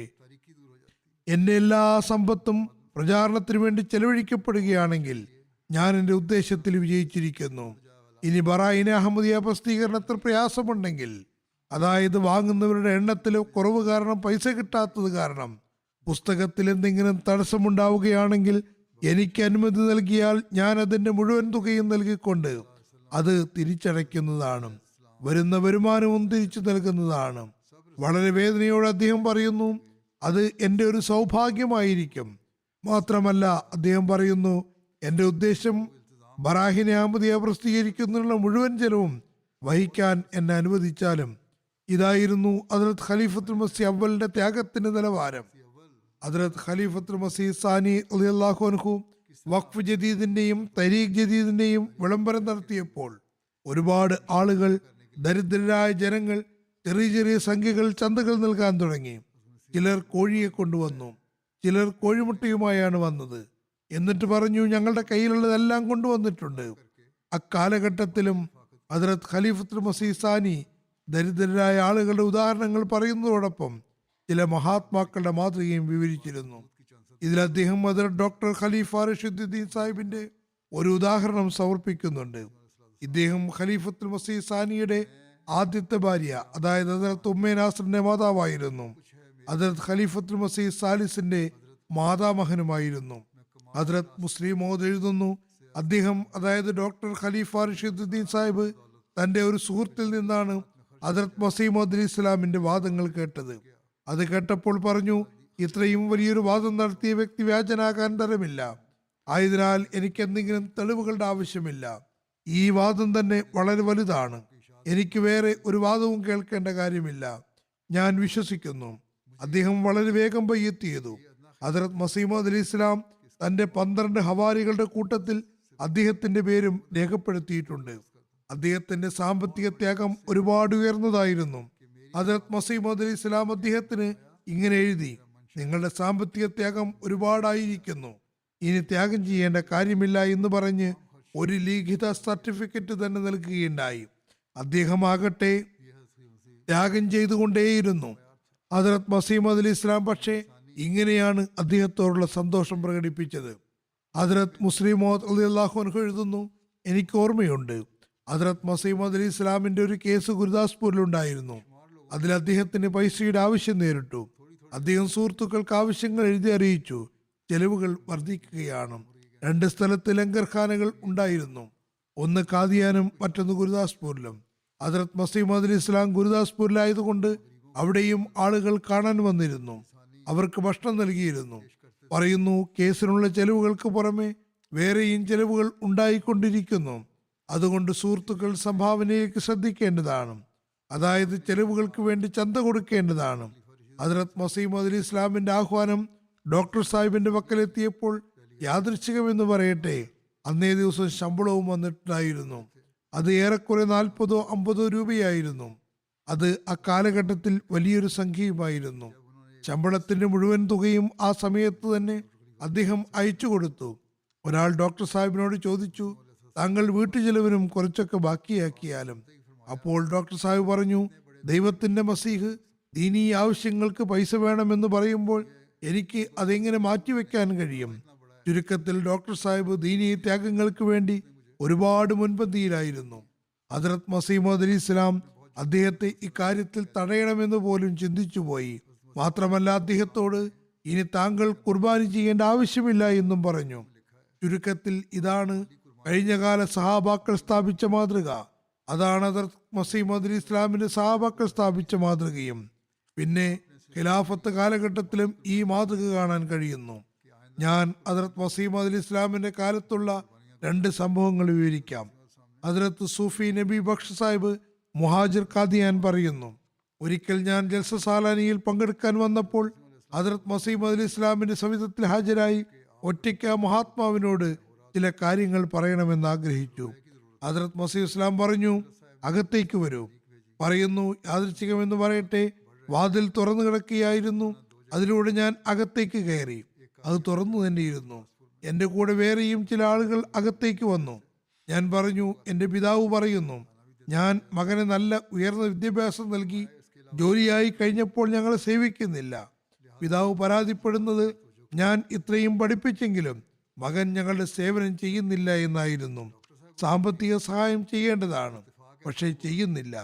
എന്റെ എല്ലാ സമ്പത്തും പ്രചാരണത്തിന് വേണ്ടി ചെലവഴിക്കപ്പെടുകയാണെങ്കിൽ ഞാൻ എന്റെ ഉദ്ദേശത്തിൽ വിജയിച്ചിരിക്കുന്നു. ഇനി ബറായിനെ അഹമ്മദിയ പ്രസിദ്ധീകരണത്തിൽ പ്രയാസമുണ്ടെങ്കിൽ, അതായത് വാങ്ങുന്നവരുടെ എണ്ണത്തിൽ കുറവ് കാരണം പൈസ കിട്ടാത്തത് കാരണം പുസ്തകത്തിൽ എന്തെങ്കിലും തടസ്സമുണ്ടാവുകയാണെങ്കിൽ എനിക്ക് അനുമതി നൽകിയാൽ ഞാൻ അതിന്റെ മുഴുവൻ തുകയും നൽകിക്കൊണ്ട് അത് തിരിച്ചടയ്ക്കുന്നതാണ്. വരുന്ന വരുമാനവും തിരിച്ചു നൽകുന്നതാണ്. വളരെ വേദനയോടെ അദ്ദേഹം പറയുന്നു, അത് എൻ്റെ ഒരു സൗഭാഗ്യമായിരിക്കും. മാത്രമല്ല അദ്ദേഹം പറയുന്നു, എൻ്റെ ഉദ്ദേശം ബറാഹിനെ അഹമ്മദിയ പ്രസിദ്ധീകരിക്കുന്നതിനുള്ള മുഴുവൻ ചെലവും വഹിക്കാൻ എന്നെ അനുവദിച്ചാലും. ഇതായിരുന്നു ഹദ്രത്ത് ഖലീഫത്തുൽ മസീഹ് അവ്വലിന്റെ ത്യാഗത്തിന്റെ നിലവാരം. ഹദ്രത്ത് ഖലീഫത്തുൽ മസീഹ് സാനി റളിയല്ലാഹു അൻഹു വഖഫ് ജദീദിന്റെയും തരീഖ് ജദീദിന്റെയും വിളംബരം നടത്തിയപ്പോൾ ഒരുപാട് ആളുകൾ, ദരിദ്രരായ ജനങ്ങൾ ചെറിയ ചെറിയ സംഖ്യകൾ ചന്തകൾ നൽകാൻ തുടങ്ങി. ചിലർ കോഴിയെ കൊണ്ടുവന്നു, ചിലർ കോഴിമുട്ടയുമായാണ് വന്നത്. എന്നിട്ട് പറഞ്ഞു, ഞങ്ങളുടെ കയ്യിലുള്ളതെല്ലാം കൊണ്ടുവന്നിട്ടുണ്ട്. അക്കാലഘട്ടത്തിലും ഹദ്രത്ത് ഖലീഫത്തുൽ മസീഹ് സാനി ദരിദ്രരായ ആളുകളുടെ ഉദാഹരണങ്ങൾ പറയുന്നതോടൊപ്പം ചില മഹാത്മാക്കളുടെ മാതൃകയും വിവരിച്ചിരുന്നു. ഇതിൽ അദ്ദേഹം ഹദ്രത്ത് ഡോക്ടർ ഖലീഫ റഷീദുദ്ദീൻ സാഹിബിന്റെ ഒരു ഉദാഹരണം സമർപ്പിക്കുന്നുണ്ട്. ഇദ്ദേഹം ഖലീഫത്തുൽ മസീഹ് സാനിയുടെ ആദ്യത്തെ ഭാര്യ, അതായത് ഹദ്രത്ത് ഉമ്മേ നാസറിന്റെ മാതാവായിരുന്നു. ഹദ്രത്ത് ഖലീഫത്തുൽ മസീഹ് സാലിസിന്റെ മാതാമഹനുമായിരുന്നു. ഹദ്രത്ത് മുസ്ലിം മൗഊദ് എഴുതുന്നു, അദ്ദേഹം, അതായത് ഡോക്ടർ ഖലീഫ റഷീദുദ്ദീൻ സാഹിബ് തന്റെ ഒരു സുഹൃത്തിൽ നിന്നാണ് ഹദ്രത്ത് മസീഹ് മൗഊദ് അലി ഇസ്ലാമിന്റെ വാദങ്ങൾ കേട്ടത്. അത് കേട്ടപ്പോൾ പറഞ്ഞു, ഇത്രയും വലിയൊരു വാദം നടത്തിയ വ്യക്തി വ്യാജനാകാൻ തരമില്ല. ആയതിനാൽ എനിക്ക് എന്തെങ്കിലും തെളിവുകളുടെ ആവശ്യമില്ല. ഈ വാദം തന്നെ വളരെ വലുതാണ്. എനിക്ക് വേറെ ഒരു വാദവും കേൾക്കേണ്ട കാര്യമില്ല. ഞാൻ വിശ്വസിക്കുന്നു. അദ്ദേഹം വളരെ വേഗം ബയ്യത്ത് ചെയ്തു. ഹദ്രത്ത് മസീഹ് മൗഊദ് അലി ഇസ്ലാം തന്റെ 12 ഹവാരികളുടെ കൂട്ടത്തിൽ അദ്ദേഹത്തിന്റെ പേരും രേഖപ്പെടുത്തിയിട്ടുണ്ട്. അദ്ദേഹത്തിന്റെ സാമ്പത്തിക ത്യാഗം ഒരുപാട് ഉയർന്നതായിരുന്നു. ഹദ്രത്ത് മസീഹ് മൗഊദ് അലി ഇസ്ലാം അദ്ദേഹത്തിന് ഇങ്ങനെ എഴുതി, നിങ്ങളുടെ സാമ്പത്തിക ത്യാഗം ഒരുപാടായിരിക്കുന്നു, ഇനി ത്യാഗം ചെയ്യേണ്ട കാര്യമില്ല എന്ന് പറഞ്ഞ് ഒരു ലിഖിത സർട്ടിഫിക്കറ്റ് തന്നെ നൽകുകയുണ്ടായി. അദ്ദേഹമാകട്ടെ ത്യാഗം ചെയ്തുകൊണ്ടേയിരുന്നു. ഹദ്രത്ത് മസീഹ് മൗഊദ് അലി ഇസ്ലാം പക്ഷേ ഇങ്ങനെയാണ് അദ്ദേഹത്തോടുള്ള സന്തോഷം പ്രകടിപ്പിച്ചത്. ഹദ്രത്ത് മുസ്ലിം മൗഊദ് റളിയല്ലാഹു അൻഹു എഴുതുന്നു, എനിക്ക് ഓർമ്മയുണ്ട്. ഹദ്രത്ത് മസീമദ് അലി ഇസ്ലാമിന്റെ ഒരു കേസ് ഗുരുദാസ്പൂരിലുണ്ടായിരുന്നു. അതിൽ അദ്ദേഹത്തിന് പൈസയുടെ ആവശ്യം നേരിട്ടു. അദ്ദേഹം സുഹൃത്തുക്കൾക്ക് ആവശ്യങ്ങൾ എഴുതി അറിയിച്ചു. ചെലവുകൾ വർദ്ധിക്കുകയാണ്. 2 സ്ഥലത്ത് ലങ്കർഖാനകൾ ഉണ്ടായിരുന്നു. ഒന്ന് കാദിയാനും മറ്റൊന്ന് ഗുരുദാസ്പൂരിലും. ഹദ്രത്ത് മസീമദ് അലി ഇസ്ലാം ഗുരുദാസ്പൂരിലായതുകൊണ്ട് അവിടെയും ആളുകൾ കാണാൻ വന്നിരുന്നു. അവർക്ക് ഭക്ഷണം നൽകിയിരുന്നു. പറയുന്നു, കേസിനുള്ള ചെലവുകൾക്ക് പുറമെ വേറെയും ചെലവുകൾ ഉണ്ടായിക്കൊണ്ടിരിക്കുന്നു. അതുകൊണ്ട് സുഹൃത്തുക്കൾ സംഭാവനയിലേക്ക് ശ്രദ്ധിക്കേണ്ടതാണ്. അതായത് ചെലവുകൾക്ക് വേണ്ടി ചന്ത കൊടുക്കേണ്ടതാണ്. ഹദ്രത്ത് മസീമദ് അലി ഇസ്ലാമിന്റെ ആഹ്വാനം ഡോക്ടർ സാഹിബിന്റെ പക്കലെത്തിയപ്പോൾ യാദൃച്ഛികമെന്ന് പറയട്ടെ, അന്നേ ദിവസം ശമ്പളവും വന്നിട്ടുണ്ടായിരുന്നു. അത് ഏറെക്കുറെ 40-50 രൂപയായിരുന്നു. അത് അക്കാലഘട്ടത്തിൽ വലിയൊരു സംഖ്യയുമായിരുന്നു. ശമ്പളത്തിന്റെ മുഴുവൻ തുകയും ആ സമയത്ത് തന്നെ അദ്ദേഹം അയച്ചു കൊടുത്തു. ഒരാൾ ഡോക്ടർ സാഹിബിനോട് ചോദിച്ചു, താങ്കൾ വീട്ടുചെലവിനും കുറച്ചൊക്കെ ബാക്കിയാക്കിയാലും. അപ്പോൾ ഡോക്ടർ സാഹിബ് പറഞ്ഞു, ദൈവത്തിന്റെ മസീഹ് ദീനീ ആവശ്യങ്ങൾക്ക് പൈസ വേണമെന്ന് പറയുമ്പോൾ എനിക്ക് അതെങ്ങനെ മാറ്റിവെക്കാൻ കഴിയും? ചുരുക്കത്തിൽ ഡോക്ടർ സാഹിബ് ദീനീ ത്യാഗങ്ങൾക്ക് വേണ്ടി ഒരുപാട് മുൻപന്തിയിലായിരുന്നു. ഹദ്രത്ത് മസീമദ് അലി ഇസ്ലാം അദ്ദേഹത്തെ ഇക്കാര്യത്തിൽ തടയണമെന്ന് പോലും ചിന്തിച്ചുപോയി. മാത്രമല്ല അദ്ദേഹത്തോട് ഇനി താങ്കൾ കുർബാനി ചെയ്യേണ്ട ആവശ്യമില്ല എന്നും പറഞ്ഞു. ചുരുക്കത്തിൽ ഇതാണ് കഴിഞ്ഞകാല സഹാബാക്കൾ സ്ഥാപിച്ച മാതൃക. അതാണ് ഹദ്രത്ത് മസീമദ് അലി ഇസ്ലാമിന്റെ സഹാബാക്കൾ സ്ഥാപിച്ച മാതൃകയും. പിന്നെ ഖിലാഫത്ത് കാലഘട്ടത്തിലും ഈ മാതൃക കാണാൻ കഴിയുന്നു. ഞാൻ ഹദ്രത്ത് മസീമദ് അലി ഇസ്ലാമിന്റെ കാലത്തുള്ള 2 സംഭവങ്ങൾ വിവരിക്കാം. ഹദ്രത്ത് സൂഫി നബി ബക്ഷ് സാഹിബ് മുഹാജിർ ഖാദിയാൻ പറയുന്നു, ഒരിക്കൽ ഞാൻ ജൽസ സാലാനിയിൽ പങ്കെടുക്കാൻ വന്നപ്പോൾ ഹദ്രത്ത് മസീമദ് അലി ഇസ്ലാമിന്റെ സവിധത്തിൽ ഹാജരായി ഒറ്റയ്ക്ക് മഹാത്മാവിനോട് ചില കാര്യങ്ങൾ പറയണമെന്ന് ആഗ്രഹിച്ചു. ഹദ്രത്ത് മസീദ് ഇസ്ലാം പറഞ്ഞു, അകത്തേക്ക് വരൂ. പറയുന്നു, യാദൃച്ഛികമെന്ന് പറയട്ടെ, വാതിൽ തുറന്നു കിടക്കുകയായിരുന്നു. അതിലൂടെ ഞാൻ അകത്തേക്ക് കയറി. അത് തുറന്നു തന്നെയിരുന്നു. എൻ്റെ കൂടെ വേറെയും ചില ആളുകൾ അകത്തേക്ക് വന്നു. ഞാൻ പറഞ്ഞു, എൻ്റെ പിതാവ് പറയുന്നു, ഞാൻ മകന് നല്ല ഉയർന്ന വിദ്യാഭ്യാസം നൽകി ജോലിയായി കഴിഞ്ഞപ്പോൾ ഞങ്ങളെ സേവിക്കുന്നില്ല. പിതാവ് പരാതിപ്പെടുന്നത് ഞാൻ ഇത്രയും പഠിപ്പിച്ചെങ്കിലും മകൻ ഞങ്ങളുടെ സേവനം ചെയ്യുന്നില്ല എന്നായിരുന്നു. സാമ്പത്തിക സഹായം ചെയ്യേണ്ടതാണ്, പക്ഷേ ചെയ്യുന്നില്ല.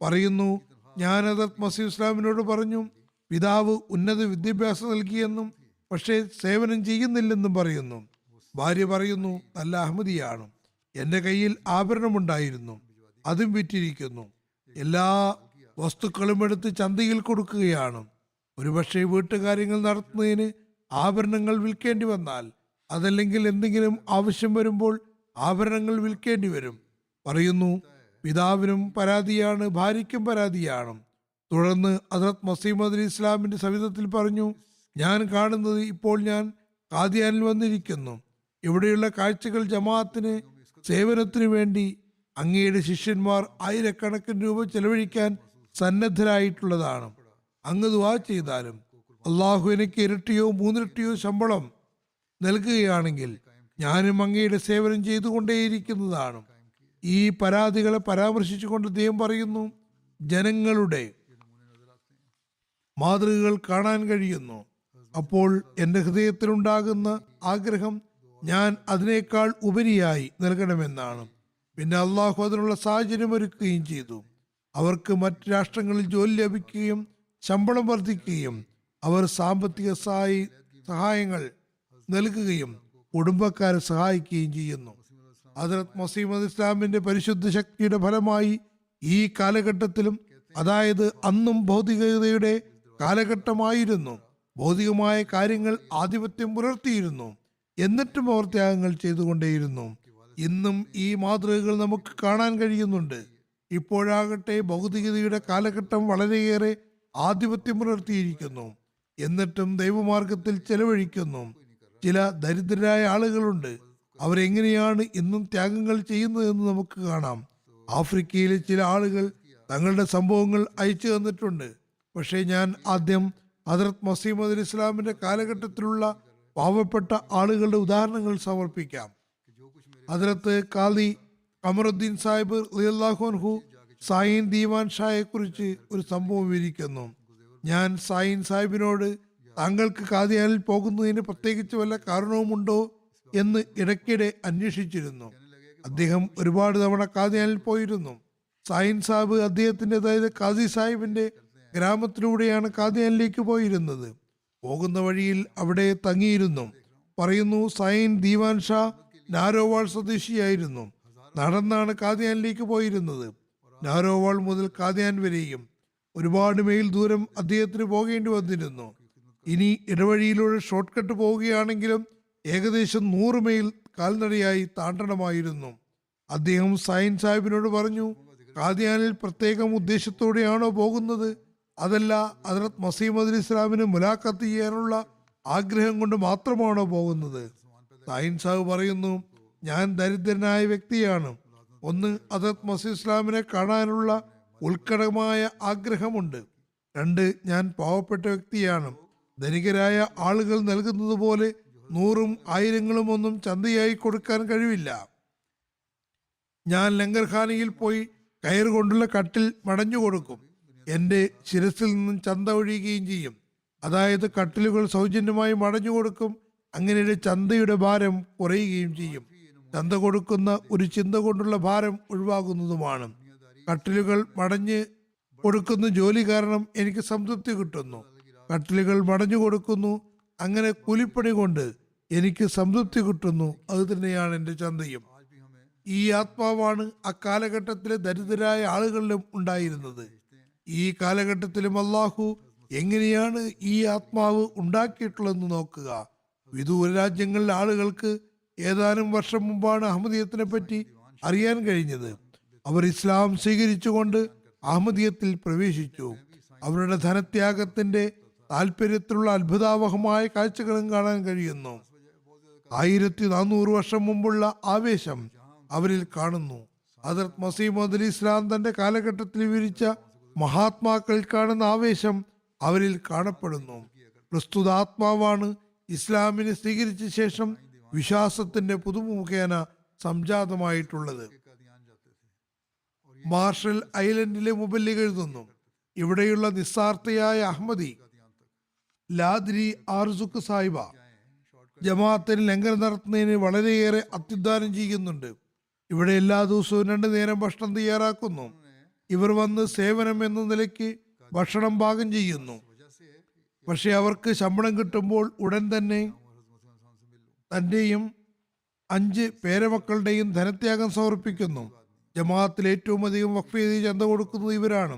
പറയുന്നു, ഞാൻ ഹദ്രത്ത് മസീഹ് ഇസ്ലാമിനോട് പറഞ്ഞു, പിതാവ് ഉന്നത വിദ്യാഭ്യാസം നൽകിയെന്നും പക്ഷേ സേവനം ചെയ്യുന്നില്ലെന്നും പറയുന്നു. ഭാര്യ പറയുന്നു, നല്ല അഹമ്മദിയാണ്. എൻ്റെ കയ്യിൽ ആഭരണമുണ്ടായിരുന്നു, അതും വിറ്റിരിക്കുന്നു. എല്ലാ വസ്തുക്കളും എടുത്ത് ചന്തയിൽ കൊടുക്കുകയാണ്. ഒരുപക്ഷെ വീട്ടുകാര്യങ്ങൾ നടത്തുന്നതിന് ആഭരണങ്ങൾ വിൽക്കേണ്ടി വന്നാൽ, അതല്ലെങ്കിൽ എന്തെങ്കിലും ആവശ്യം വരുമ്പോൾ ആഭരണങ്ങൾ വിൽക്കേണ്ടി വരും. പറയുന്നു, പിതാവിനും പരാതിയാണ്, ഭാര്യയ്ക്കും പരാതിയാണ്. തുടർന്ന് ഹദ്രത്ത് മസീമദ് അലി ഇസ്ലാമിന്റെ സവിധത്തിൽ പറഞ്ഞു, ഞാൻ കാണുന്നത് ഇപ്പോൾ ഞാൻ ഖാദിയാനിൽ വന്നിരിക്കുന്നു. ഇവിടെയുള്ള കാഴ്ചകൾ ജമാഅത്തിന് സേവനത്തിനു വേണ്ടി അങ്ങയുടെ ശിഷ്യന്മാർ ആയിരക്കണക്കിന് രൂപ ചെലവഴിക്കാൻ സന്നദ്ധരായിട്ടുള്ളതാണ്. അങ്ങ് ദുആ ചെയ്താലും അള്ളാഹു എനിക്ക് ഇരട്ടിയോ 3 ഇരട്ടിയോ ശമ്പളം നൽകുകയാണെങ്കിൽ ഞാനും അങ്ങയുടെ സേവനം ചെയ്തുകൊണ്ടേയിരിക്കുന്നതാണ്. ഈ പരാതികളെ പരാമർശിച്ചുകൊണ്ട് അദ്ദേഹം പറയുന്നു, ജനങ്ങളുടെ മാതൃകകൾ കാണാൻ കഴിയുന്നു. അപ്പോൾ എൻ്റെ ഹൃദയത്തിലുണ്ടാകുന്ന ആഗ്രഹം ഞാൻ അതിനേക്കാൾ ഉപരിയായി നൽകണമെന്നാണ്. പിന്നെ അള്ളാഹു അതിനുള്ള സാഹചര്യം ഒരുക്കുകയും ചെയ്തു. അവർക്ക് മറ്റ് രാഷ്ട്രങ്ങളിൽ ജോലി ലഭിക്കുകയും ശമ്പളം വർദ്ധിക്കുകയും അവർ സാമ്പത്തിക സഹായങ്ങൾ നൽകുകയും കുടുംബക്കാരെ സഹായിക്കുകയും ചെയ്യുന്നു. ഹദ്രത്ത് മസീമദ് ഇസ്ലാമിന്റെ പരിശുദ്ധ ശക്തിയുടെ ഫലമായി ഈ കാലഘട്ടത്തിലും, അതായത് അന്നും ഭൗതികതയുടെ കാലഘട്ടമായിരുന്നു, ഭൗതികമായ കാര്യങ്ങൾ ആധിപത്യം പുലർത്തിയിരുന്നു. എന്നിട്ടും അവർ ത്യാഗങ്ങൾ ചെയ്തുകൊണ്ടേയിരുന്നു. ഇന്നും ഈ മാതൃകകൾ നമുക്ക് കാണാൻ കഴിയുന്നുണ്ട്. ഇപ്പോഴാകട്ടെ ഭൗതികതയുടെ കാലഘട്ടം വളരെയേറെ ആധിപത്യം പുലർത്തിയിരിക്കുന്നു. എന്നിട്ടും ദൈവമാർഗത്തിൽ ചെലവഴിക്കുന്നു. ചില ദരിദ്രരായ ആളുകളുണ്ട്. അവരെങ്ങനെയാണ് ഇന്നും ത്യാഗങ്ങൾ ചെയ്യുന്നതെന്ന് നമുക്ക് കാണാം. ആഫ്രിക്കയിലെ ചില ആളുകൾ തങ്ങളുടെ സംഭവങ്ങൾ അയച്ചു തന്നിട്ടുണ്ട്. പക്ഷേ ഞാൻ ആദ്യം ഹദ്രത്ത് മസീമദ് അലി ഇസ്ലാമിന്റെ കാലഘട്ടത്തിലുള്ള പാവപ്പെട്ട ആളുകളുടെ ഉദാഹരണങ്ങൾ സമർപ്പിക്കാം. ഹദ്രത്ത് ഖാദി ഖമറുദ്ദീൻ സാഹിബ് റളിയല്ലാഹു അൻഹു സായിൻ ദീവാൻ ഷായെ കുറിച്ച് ഒരു സംഭവം വിവരിക്കുന്നു. ഞാൻ സായിൻ സാഹിബിനോട് താങ്കൾക്ക് ഖാദിയാനിൽ പോകുന്നതിന് പ്രത്യേകിച്ച് വല്ല കാരണവുമുണ്ടോ എന്ന് ഇടയ്ക്കിടെ അന്വേഷിച്ചിരുന്നു. അദ്ദേഹം ഒരുപാട് തവണ കാദിയാനിൽ പോയിരുന്നു. സായിൻ സാഹിബ് അദ്ദേഹത്തിന്റെ, അതായത് ഖാസി സാഹിബിന്റെ ഗ്രാമത്തിലൂടെയാണ് കാദിയാനിലേക്ക് പോയിരുന്നത്. പോകുന്ന വഴിയിൽ അവിടെ തങ്ങിയിരുന്നു. പറയുന്നു, സൈൻ ദീവാൻ ഷാ നാരോവാൾ സ്വദേശിയായിരുന്നു. നടന്നാണ് കാദിയാനിലേക്ക് പോയിരുന്നത്. നാരോവാൾ മുതൽ കാദിയാൻ വരെയും ഒരുപാട് മൈൽ ദൂരം അദ്ദേഹത്തിന് പോകേണ്ടി വന്നിരുന്നു. ഇനി ഇടവഴിയിലൂടെ ഷോർട്ട് കട്ട് പോവുകയാണെങ്കിലും ഏകദേശം 100 മൈൽ കാൽനടയായി താണ്ടണമായിരുന്നു. അദ്ദേഹം സൈൻ സാഹിബിനോട് പറഞ്ഞു, കാദിയാനിൽ പ്രത്യേകം ഉദ്ദേശത്തോടെയാണോ പോകുന്നത്, അതല്ല ഹദ്റത്ത് മസീഹ് ഇസ്ലാമിന് മുലാഖത്ത് ചെയ്യാനുള്ള ആഗ്രഹം കൊണ്ട് മാത്രമാണോ പോകുന്നത്? സൈൻ സാഹിബ് പറയുന്നു, ഞാൻ ദരിദ്രനായ വ്യക്തിയാണ്. ഒന്ന്, ഹദ്റത്ത് മസീഹ് ഇസ്ലാമിനെ കാണാനുള്ള ഉത്കടമായ ആഗ്രഹമുണ്ട്. 2, ഞാൻ പാവപ്പെട്ട വ്യക്തിയാണ്. ധനികരായ ആളുകൾ നൽകുന്നത് പോലെ 100ഉം 1000ങ്ങളും ഒന്നും ചന്തയായി കൊടുക്കാൻ കഴിവില്ല. ഞാൻ ലങ്കർഖാനയിൽ പോയി കയറുകൊണ്ടുള്ള കട്ടിൽ മടഞ്ഞു കൊടുക്കും. എൻ്റെ ശിരസിൽ നിന്നും ചന്ത ഒഴിയുകയും ചെയ്യും. അതായത് കട്ടിലുകൾ സൗജന്യമായി മടഞ്ഞു കൊടുക്കും. അങ്ങനെ ചന്തയുടെ ഭാരം കുറയുകയും ചെയ്യും. ചന്ത കൊടുക്കുന്ന ഒരു ചിന്ത കൊണ്ടുള്ള ഭാരം ഒഴിവാകുന്നതുമാണ്. കട്ടിലുകൾ മടഞ്ഞ് കൊടുക്കുന്ന ജോലി കാരണം എനിക്ക് സംതൃപ്തി കിട്ടുന്നു. കട്ടിലുകൾ മടഞ്ഞു കൊടുക്കുന്നു. അങ്ങനെ കൂലിപ്പണി കൊണ്ട് എനിക്ക് സംതൃപ്തി കിട്ടുന്നു. അത് തന്നെയാണ് എൻ്റെ ചന്തയും. ഈ ആത്മാവാണ് അക്കാലഘട്ടത്തിലെ ദരിദ്രരായ ആളുകളിലും ഉണ്ടായിരുന്നത്. ഈ കാലഘട്ടത്തിലും അള്ളാഹു എങ്ങനെയാണ് ഈ ആത്മാവ് ഉണ്ടാക്കിയിട്ടുള്ളതെന്ന് നോക്കുക. വിദൂര രാജ്യങ്ങളിലെ ആളുകൾക്ക് ഏതാനും വർഷം മുമ്പാണ് അഹമ്മദിയത്തിനെ പറ്റി അറിയാൻ കഴിഞ്ഞത്. അവർ ഇസ്ലാം സ്വീകരിച്ചുകൊണ്ട് അഹമ്മദിയത്തിൽ പ്രവേശിച്ചു. അവരുടെ ധനത്യാഗത്തിന്റെ താല്പര്യത്തിലുള്ള അത്ഭുതാവഹമായ കാഴ്ചകളും കാണാൻ കഴിയുന്നു. 1400 വർഷം മുമ്പുള്ള ആവേശം അവരിൽ കാണുന്നു. ഹദ്റത്ത് മസീഹ് മൗഊദ് ഇസ്ലാം തന്റെ കാലഘട്ടത്തിൽ വിവരിച്ച മഹാത്മാക്കളിൽ കാണുന്ന ആവേശം അവരിൽ കാണപ്പെടുന്നു. പ്രസ്തുത ആത്മാവാണ് ഇസ്ലാമിനെ സ്വീകരിച്ച ശേഷം വിശ്വാസത്തിന്റെ പുതുമ മുഖേന സംജാതമായിട്ടുള്ളത്. മാർഷൽ ഐലൻഡിലെ മുബല്ലിഗ് എഴുതുന്നു, ഇവിടെയുള്ള നിസ്സാർത്ഥയായ അഹമ്മദി ലാദ്രി ആർസുക്ക് സാഹിബ ജമാഅത്തിന് ലംഘനം നടത്തുന്നതിന് വളരെയേറെ അത്യുദ്ധാനം ചെയ്യുന്നുണ്ട്. ഇവിടെ എല്ലാ ദിവസവും 2 നേരം ഭക്ഷണം തയ്യാറാക്കുന്നു. ഇവർ വന്ന് സേവനം എന്ന നിലയ്ക്ക് ഭക്ഷണം പാകം ചെയ്യുന്നു. പക്ഷെ അവർക്ക് ശമ്പളം കിട്ടുമ്പോൾ ഉടൻ തന്നെ തന്റെയും 5 പേരമക്കളുടെയും ധനത്യാഗം സമർപ്പിക്കുന്നു. ജമാഅത്തിൽ ഏറ്റവും അധികം വഖഫ് ചെയ്ത് ചന്ത കൊടുക്കുന്നത് ഇവരാണ്.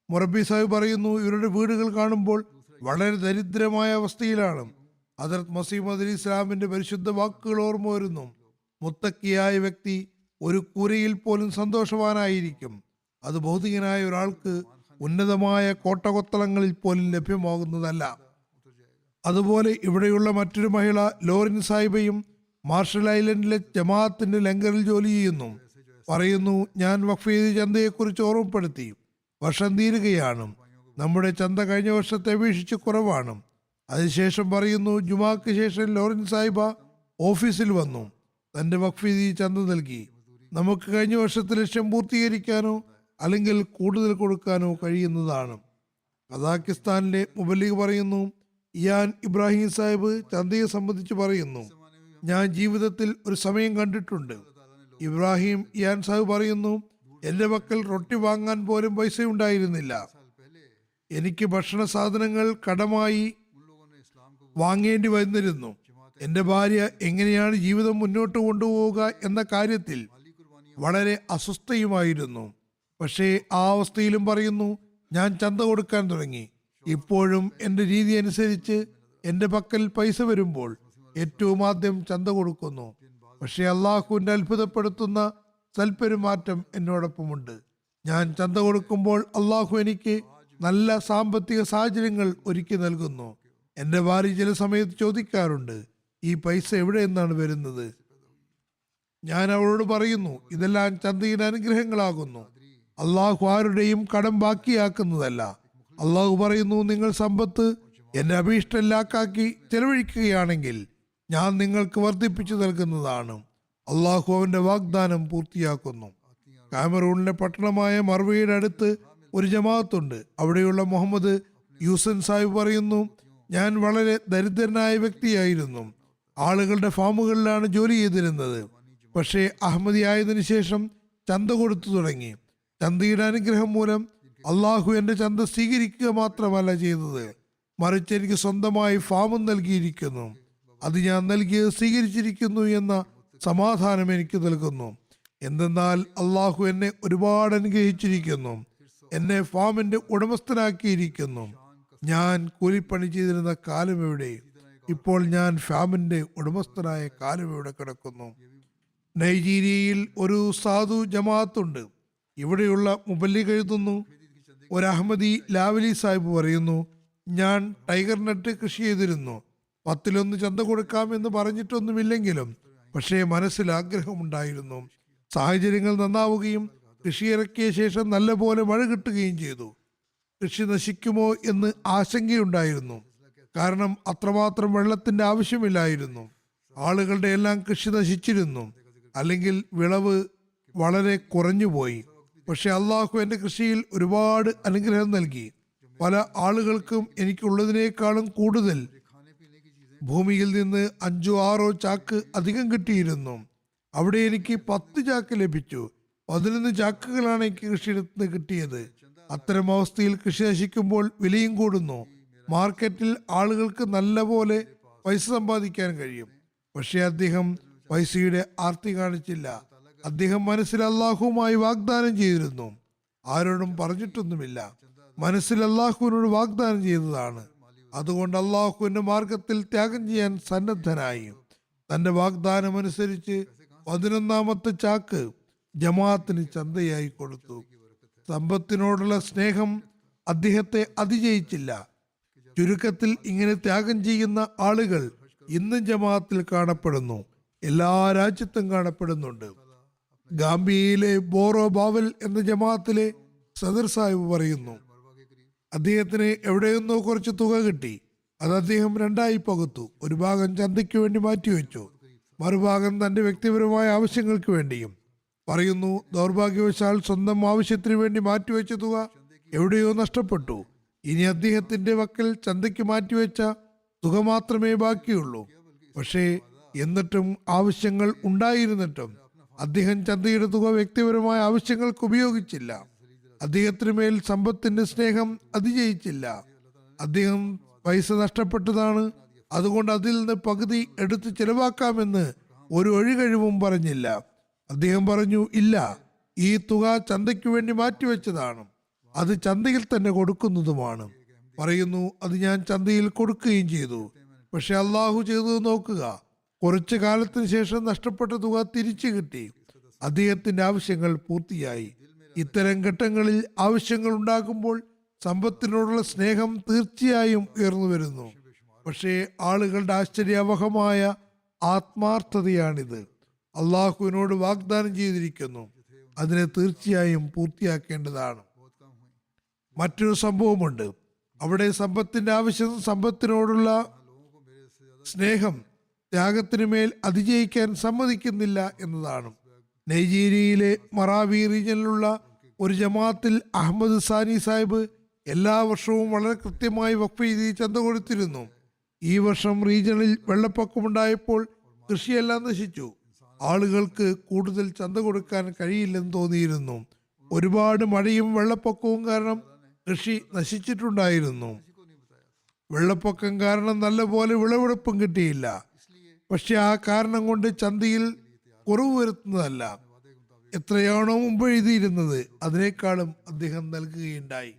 മുറബി സാഹിബ് പറയുന്നു, ഇവരുടെ വീടുകൾ കാണുമ്പോൾ വളരെ ദരിദ്രമായ അവസ്ഥയിലാണ്. ഹദ്റത്ത് മസീഹ് മൗഊദ് ഇസ്ലാമിന്റെ പരിശുദ്ധ വാക്കുകൾ ഓർമ്മ വരുന്നു. മുത്തക്കിയായ വ്യക്തി ഒരു കൂരയിൽ പോലും സന്തോഷവാനായിരിക്കും. അത് ഭൗതികനായ ഒരാൾക്ക് ഉന്നതമായ കോട്ടകൊത്തളങ്ങളിൽ പോലും ലഭ്യമാകുന്നതല്ല. അതുപോലെ ഇവിടെയുള്ള മറ്റൊരു മഹിള ലോറിൻ സാഹിബയും മാർഷൽ ഐലൻഡിലെ ജമാഅത്തിന്റെ ലങ്കറിൽ ജോലി ചെയ്യുന്നു. പറയുന്നു, ഞാൻ വഖഫ് ചെയ്ത ചന്തയെക്കുറിച്ച് ഓർമ്മപ്പെടുത്തി. വർഷം തീരുകയാണ്. നമ്മുടെ ചന്ത കഴിഞ്ഞ വർഷത്തെ അപേക്ഷിച്ച് കുറവാണ്. അതിനുശേഷം പറയുന്നു, ജുമാക്ക് ശേഷം ലോറിൻ സാഹിബ ഓഫീസിൽ വന്നു തന്റെ വഖഫ് ചന്ത നൽകി. നമുക്ക് കഴിഞ്ഞ വർഷത്തെ ലക്ഷ്യം പൂർത്തീകരിക്കാനോ അല്ലെങ്കിൽ കൂടുതൽ കൊടുക്കാനോ കഴിയുന്നതാണ്. കസാക്കിസ്ഥാനിലെ മുബല്ലിഗ് പറയുന്നു, ഇയാൻ ഇബ്രാഹിം സാഹിബ് ചന്തയെ സംബന്ധിച്ച് പറയുന്നു, ഞാൻ ജീവിതത്തിൽ ഒരു സമയം കണ്ടിട്ടുണ്ട്. ഇബ്രാഹിം ഇയാൻ സാഹിബ് പറയുന്നു, എന്റെ പക്കൽ റൊട്ടി വാങ്ങാൻ പോലും പൈസ ഉണ്ടായിരുന്നില്ല. എനിക്ക് ഭക്ഷണ സാധനങ്ങൾ കടമായി വാങ്ങേണ്ടി വന്നിരുന്നു. എന്റെ ഭാര്യ എങ്ങനെയാണ് ജീവിതം മുന്നോട്ട് കൊണ്ടുപോവുക എന്ന കാര്യത്തിൽ വളരെ അസ്വസ്ഥയുമായിരുന്നു. പക്ഷേ ആ അവസ്ഥയിലും പറയുന്നു, ഞാൻ ചന്ത കൊടുക്കാൻ തുടങ്ങി. ഇപ്പോഴും എൻ്റെ രീതി അനുസരിച്ച് എൻ്റെ പക്കൽ പൈസ വരുമ്പോൾ ഏറ്റവും ആദ്യം ചന്ത കൊടുക്കുന്നു. പക്ഷേ അള്ളാഹുവിൻ്റെ അത്ഭുതപ്പെടുത്തുന്ന സൽപെരുമാറ്റം എന്നോടൊപ്പമുണ്ട്. ഞാൻ ചന്ത കൊടുക്കുമ്പോൾ അള്ളാഹു എനിക്ക് നല്ല സാമ്പത്തിക സാഹചര്യങ്ങൾ ഒരുക്കി നൽകുന്നു. എൻ്റെ ഭാര്യ ചില സമയത്ത് ചോദിക്കാറുണ്ട്, ഈ പൈസ എവിടെ നിന്നാണ് വരുന്നത്? ഞാൻ അവളോട് പറയുന്നു, ഇതെല്ലാം ചന്തയുടെ അനുഗ്രഹങ്ങളാകുന്നു. അള്ളാഹു ആരുടെയും കടം ബാക്കിയാക്കുന്നതല്ല. അള്ളാഹു പറയുന്നു, നിങ്ങൾ സമ്പത്ത് എന്റെ അഭീഷ്ടല്ലാക്കാക്കി ചെലവഴിക്കുകയാണെങ്കിൽ ഞാൻ നിങ്ങൾക്ക് വർദ്ധിപ്പിച്ചു നൽകുന്നതാണ്. അള്ളാഹു അവന്റെ വാഗ്ദാനം പൂർത്തിയാക്കുന്നു. കാമറൂണിലെ പട്ടണമായ മർവയുടെ അടുത്ത് ഒരു ജമാഅത്തുണ്ട്. അവിടെയുള്ള മുഹമ്മദ് യൂസൻ സാഹിബ് പറയുന്നു, ഞാൻ വളരെ ദരിദ്രനായ വ്യക്തിയായിരുന്നു. ആളുകളുടെ ഫാമുകളിലാണ് ജോലി ചെയ്തിരുന്നത്. പക്ഷേ അഹമ്മദിയായതിനു ശേഷം ചന്ത കൊടുത്തു തുടങ്ങി. ചന്തയുടെ അനുഗ്രഹം മൂലം അള്ളാഹു എൻ്റെ ചന്ത സ്വീകരിക്കുക മാത്രമല്ല ചെയ്തത്, മറിച്ച് എനിക്ക് സ്വന്തമായി ഫാമും നൽകിയിരിക്കുന്നു. അത് ഞാൻ നൽകിയത് സ്വീകരിച്ചിരിക്കുന്നു എന്ന സമാധാനം എനിക്ക് നൽകുന്നു. എന്തെന്നാൽ അള്ളാഹു എന്നെ ഒരുപാട് അനുഗ്രഹിച്ചിരിക്കുന്നു, എന്നെ ഫാമിന്റെ ഉടമസ്ഥനാക്കിയിരിക്കുന്നു. ഞാൻ കൂലിപ്പണി ചെയ്തിരുന്ന കാലം എവിടെ? ഇപ്പോൾ ഞാൻ ഫാമിന്റെ ഉടമസ്ഥനായ കാലം എവിടെ കിടക്കുന്നു? നൈജീരിയയിൽ ഒരു സാധു ജമാഅത്തുണ്ട്. ഇവിടെയുള്ള മുബല്ലിഗ് എഴുതുന്നു, ഒരു അഹമ്മദി ലാവലി സാഹിബ് പറയുന്നു, ഞാൻ ടൈഗർ നട്ട് കൃഷി ചെയ്തിരുന്നു. 10 ചന്ത കൊടുക്കാമെന്ന് പറഞ്ഞിട്ടൊന്നുമില്ലെങ്കിലും പക്ഷേ മനസ്സിൽ ആഗ്രഹമുണ്ടായിരുന്നു. സാഹചര്യങ്ങൾ നന്നാവുകയും കൃഷി ഇറക്കിയ ശേഷം നല്ലപോലെ മഴ കിട്ടുകയും ചെയ്തു. കൃഷി നശിക്കുമോ എന്ന് ആശങ്കയുണ്ടായിരുന്നു. കാരണം അത്രമാത്രം വെള്ളത്തിന്റെ ആവശ്യമില്ലായിരുന്നു. ആളുകളുടെ എല്ലാം കൃഷി നശിച്ചിരുന്നു, അല്ലെങ്കിൽ വിളവ് വളരെ കുറഞ്ഞുപോയി. പക്ഷെ അള്ളാഹു എൻ്റെ കൃഷിയിൽ ഒരുപാട് അനുഗ്രഹം നൽകി. പല ആളുകൾക്കും എനിക്കുള്ളതിനേക്കാളും കൂടുതൽ ഭൂമിയിൽ നിന്ന് 5-6 ചാക്ക് അധികം കിട്ടിയിരുന്നു. അവിടെ എനിക്ക് 10 ചാക്ക് ലഭിച്ചു. 11 ചാക്കുകളാണ് എനിക്ക് കൃഷിയിടത്ത് നിന്ന് കിട്ടിയത്. അത്തരം അവസ്ഥയിൽ കൃഷി നശിക്കുമ്പോൾ വിലയും കൂടുന്നു. മാർക്കറ്റിൽ ആളുകൾക്ക് നല്ലപോലെ പൈസ സമ്പാദിക്കാൻ കഴിയും. പക്ഷെ അദ്ദേഹം പൈസയുടെ ആർത്തി കാണിച്ചില്ല. അദ്ദേഹം മനസ്സിൽ അള്ളാഹുവുമായി വാഗ്ദാനം ചെയ്തിരുന്നു. ആരോടും പറഞ്ഞിട്ടൊന്നുമില്ല. മനസ്സിൽ അള്ളാഹുവിനോട് വാഗ്ദാനം ചെയ്തതാണ്. അതുകൊണ്ട് അള്ളാഹുവിന്റെ മാർഗത്തിൽ ത്യാഗം ചെയ്യാൻ സന്നദ്ധനായി. തന്റെ വാഗ്ദാനം അനുസരിച്ച് 11ാമത്തെ ചാക്ക് ജമാഅത്തിന് ചന്തയായി കൊടുത്തു. സമ്പത്തിനോടുള്ള സ്നേഹം അദ്ദേഹത്തെ അതിജയിച്ചില്ല. ചുരുക്കത്തിൽ ഇങ്ങനെ ത്യാഗം ചെയ്യുന്ന ആളുകൾ ഇന്നും ജമാഅത്തിൽ കാണപ്പെടുന്നു. എല്ലാ രാജ്യത്തും കാണപ്പെടുന്നുണ്ട്. ഗാംബിയയിലെ ബോറോ ബാവൽ എന്ന ജമാഅത്തിലെ സദർ സാഹിബ് പറയുന്നു, അദ്ദേഹത്തിന് എവിടെയൊന്നോ കുറച്ച് തുക കിട്ടി. അത് അദ്ദേഹം 2ആയി പകുത്തു. ഒരു ഭാഗം ചന്തയ്ക്ക് വേണ്ടി മാറ്റിവെച്ചു, മറുഭാഗം തന്റെ വ്യക്തിപരമായ ആവശ്യങ്ങൾക്ക് വേണ്ടിയും. പറയുന്നു, ദൗർഭാഗ്യവശാൽ സ്വന്തം ആവശ്യത്തിന് വേണ്ടി മാറ്റിവെച്ച തുക എവിടെയോ നഷ്ടപ്പെട്ടു. ഇനി അദ്ദേഹത്തിന്റെ വക്കൽ ചന്തയ്ക്ക് മാറ്റിവെച്ച തുക മാത്രമേ ബാക്കിയുള്ളൂ. പക്ഷേ എന്നിട്ടും ആവശ്യങ്ങൾ ഉണ്ടായിരുന്നിട്ടും അദ്ദേഹം ചന്തയുടെ തുക വ്യക്തിപരമായ ആവശ്യങ്ങൾക്ക് ഉപയോഗിച്ചില്ല. അദ്ദേഹത്തിന് മേൽ സമ്പത്തിന്റെ സ്നേഹം അതിജയിച്ചില്ല. അദ്ദേഹം പൈസ നഷ്ടപ്പെട്ടതാണ്, അതുകൊണ്ട് അതിൽ നിന്ന് പകുതി എടുത്ത് ചെലവാക്കാമെന്ന് ഒരു ഒഴികഴിവും പറഞ്ഞില്ല. അദ്ദേഹം പറഞ്ഞു, ഇല്ല, ഈ തുക ചന്തയ്ക്ക് വേണ്ടി മാറ്റിവെച്ചതാണ്, അത് ചന്തയിൽ തന്നെ കൊടുക്കുന്നതുമാണ്. പറയുന്നു, അത് ഞാൻ ചന്തയിൽ കൊടുക്കുകയും ചെയ്തു. പക്ഷെ അള്ളാഹു ചെയ്തത് നോക്കുക, കുറച്ചു കാലത്തിന് ശേഷം നഷ്ടപ്പെട്ട തുക തിരിച്ചു കിട്ടി. അദ്ദേഹത്തിന്റെ ആവശ്യങ്ങൾ പൂർത്തിയായി. ഇത്തരം ഘട്ടങ്ങളിൽ ആവശ്യങ്ങൾ ഉണ്ടാകുമ്പോൾ സമ്പത്തിനോടുള്ള സ്നേഹം തീർച്ചയായും ഉയർന്നു വരുന്നു. പക്ഷേ ആളുകളുടെ ആശ്ചര്യാവഹമായ ആത്മാർത്ഥതയാണിത്. അള്ളാഹുവിനോട് വാഗ്ദാനം ചെയ്തിരിക്കുന്നു, അതിനെ തീർച്ചയായും പൂർത്തിയാക്കേണ്ടതാണ്. മറ്റൊരു സംഭവമുണ്ട്. അവിടെ സമ്പത്തിന്റെ ആവശ്യം സമ്പത്തിനോടുള്ള സ്നേഹം ത്യാഗത്തിന് മേൽ അതിജയിക്കാൻ സമ്മതിക്കുന്നില്ല എന്നതാണ്. നൈജീരിയയിലെ മറാവി റീജിയനിലുള്ള ഒരു ജമാഅത്തിൽ അഹമ്മദ് സാനി സാഹിബ് എല്ലാ വർഷവും വളരെ കൃത്യമായി വഖഫ് ചെയ്ത് ചന്ത കൊടുത്തിരുന്നു. ഈ വർഷം റീജിയണിൽ വെള്ളപ്പൊക്കമുണ്ടായപ്പോൾ കൃഷിയെല്ലാം നശിച്ചു. ആളുകൾക്ക് കൂടുതൽ ചന്ത കൊടുക്കാൻ കഴിയില്ലെന്ന് തോന്നിയിരുന്നു. ഒരുപാട് മഴയും വെള്ളപ്പൊക്കവും കാരണം കൃഷി നശിച്ചിട്ടുണ്ടായിരുന്നു. വെള്ളപ്പൊക്കം കാരണം നല്ലപോലെ വിളവെടുപ്പും കിട്ടിയില്ല. പക്ഷെ ആ കാരണം കൊണ്ട് ചന്തയിൽ കുറവ് വരുത്തുന്നതല്ല, എത്രയാണോ മുമ്പ് എഴുതിയിരുന്നത് അതിനേക്കാളും അദ്ദേഹം നൽകുകയുണ്ടായി.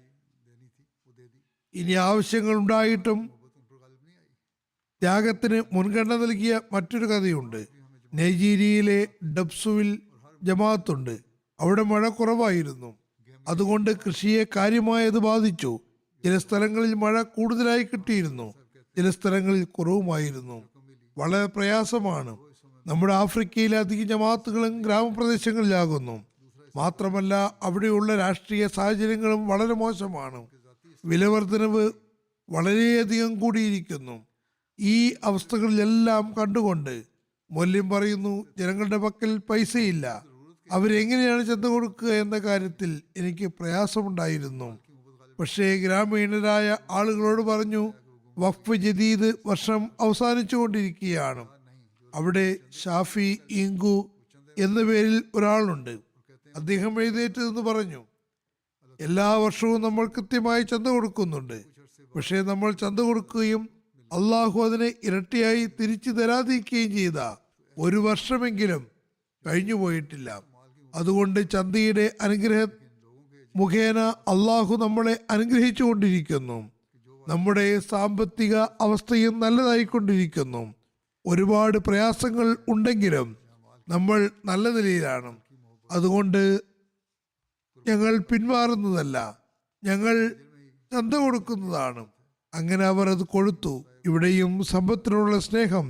ഇനി ആവശ്യങ്ങൾ ഉണ്ടായിട്ടും ത്യാഗത്തിന് മുൻഗണന നൽകിയ മറ്റൊരു കഥയുണ്ട്. നൈജീരിയയിലെ ഡബ്സുവിൽ ജമാഅത്തുണ്ട്. അവിടെ മഴ കുറവായിരുന്നു, അതുകൊണ്ട് കൃഷിയെ കാര്യമായത് ബാധിച്ചു. ചില സ്ഥലങ്ങളിൽ മഴ കൂടുതലായി കിട്ടിയിരുന്നു, ചില സ്ഥലങ്ങളിൽ കുറവുമായിരുന്നു. വളരെ പ്രയാസമാണ്. നമ്മുടെ ആഫ്രിക്കയിലെ അധിക ജമാഅത്തുകളും ഗ്രാമപ്രദേശങ്ങളിലാകുന്നു. മാത്രമല്ല അവിടെയുള്ള രാഷ്ട്രീയ സാഹചര്യങ്ങളും വളരെ മോശമാണ്. വിലവർദ്ധനവ് വളരെയധികം കൂടിയിരിക്കുന്നു. ഈ അവസ്ഥകളിലെല്ലാം കണ്ടുകൊണ്ട് മൊല്യം പറയുന്നു, ജനങ്ങളുടെ പക്കൽ പൈസയില്ല, അവരെങ്ങനെയാണ് ചന്ത കൊടുക്കുക എന്ന കാര്യത്തിൽ എനിക്ക് പ്രയാസമുണ്ടായിരുന്നു. പക്ഷേ ഗ്രാമീണരായ ആളുകളോട് പറഞ്ഞു, വഖഫ് ജദീദ് വർഷം അവസാനിച്ചു കൊണ്ടിരിക്കുകയാണ്. അവിടെ ഷാഫി, ഇങ്കു എന്ന പേരിൽ ഒരാളുണ്ട്. അദ്ദേഹം എഴുന്നേറ്റ് നിന്ന് പറഞ്ഞു, എല്ലാ വർഷവും നമ്മൾ കൃത്യമായി ചന്ത കൊടുക്കുന്നുണ്ട്. പക്ഷേ നമ്മൾ ചന്ത കൊടുക്കുകയും അള്ളാഹു അതിനെ ഇരട്ടിയായി തിരിച്ചു തരാതിരിക്കുകയും ചെയ്ത ഒരു വർഷമെങ്കിലും കഴിഞ്ഞു പോയിട്ടില്ല. അതുകൊണ്ട് ചന്തയുടെ അനുഗ്രഹ മുഖേന അള്ളാഹു നമ്മളെ അനുഗ്രഹിച്ചു കൊണ്ടിരിക്കുന്നു. നമ്മുടെ സാമ്പത്തിക അവസ്ഥയും നല്ലതായിക്കൊണ്ടിരിക്കുന്നു. ഒരുപാട് പ്രയാസങ്ങൾ ഉണ്ടെങ്കിലും നമ്മൾ നല്ല നിലയിലാണ്. അതുകൊണ്ട് ഞങ്ങൾ പിന്മാറുന്നതല്ല, ഞങ്ങൾ ചന്ത കൊടുക്കുന്നതാണ്. അങ്ങനെ അവർ അത് കൊടുത്തു. ഇവിടെയും സമ്പത്തിനുള്ള സ്നേഹം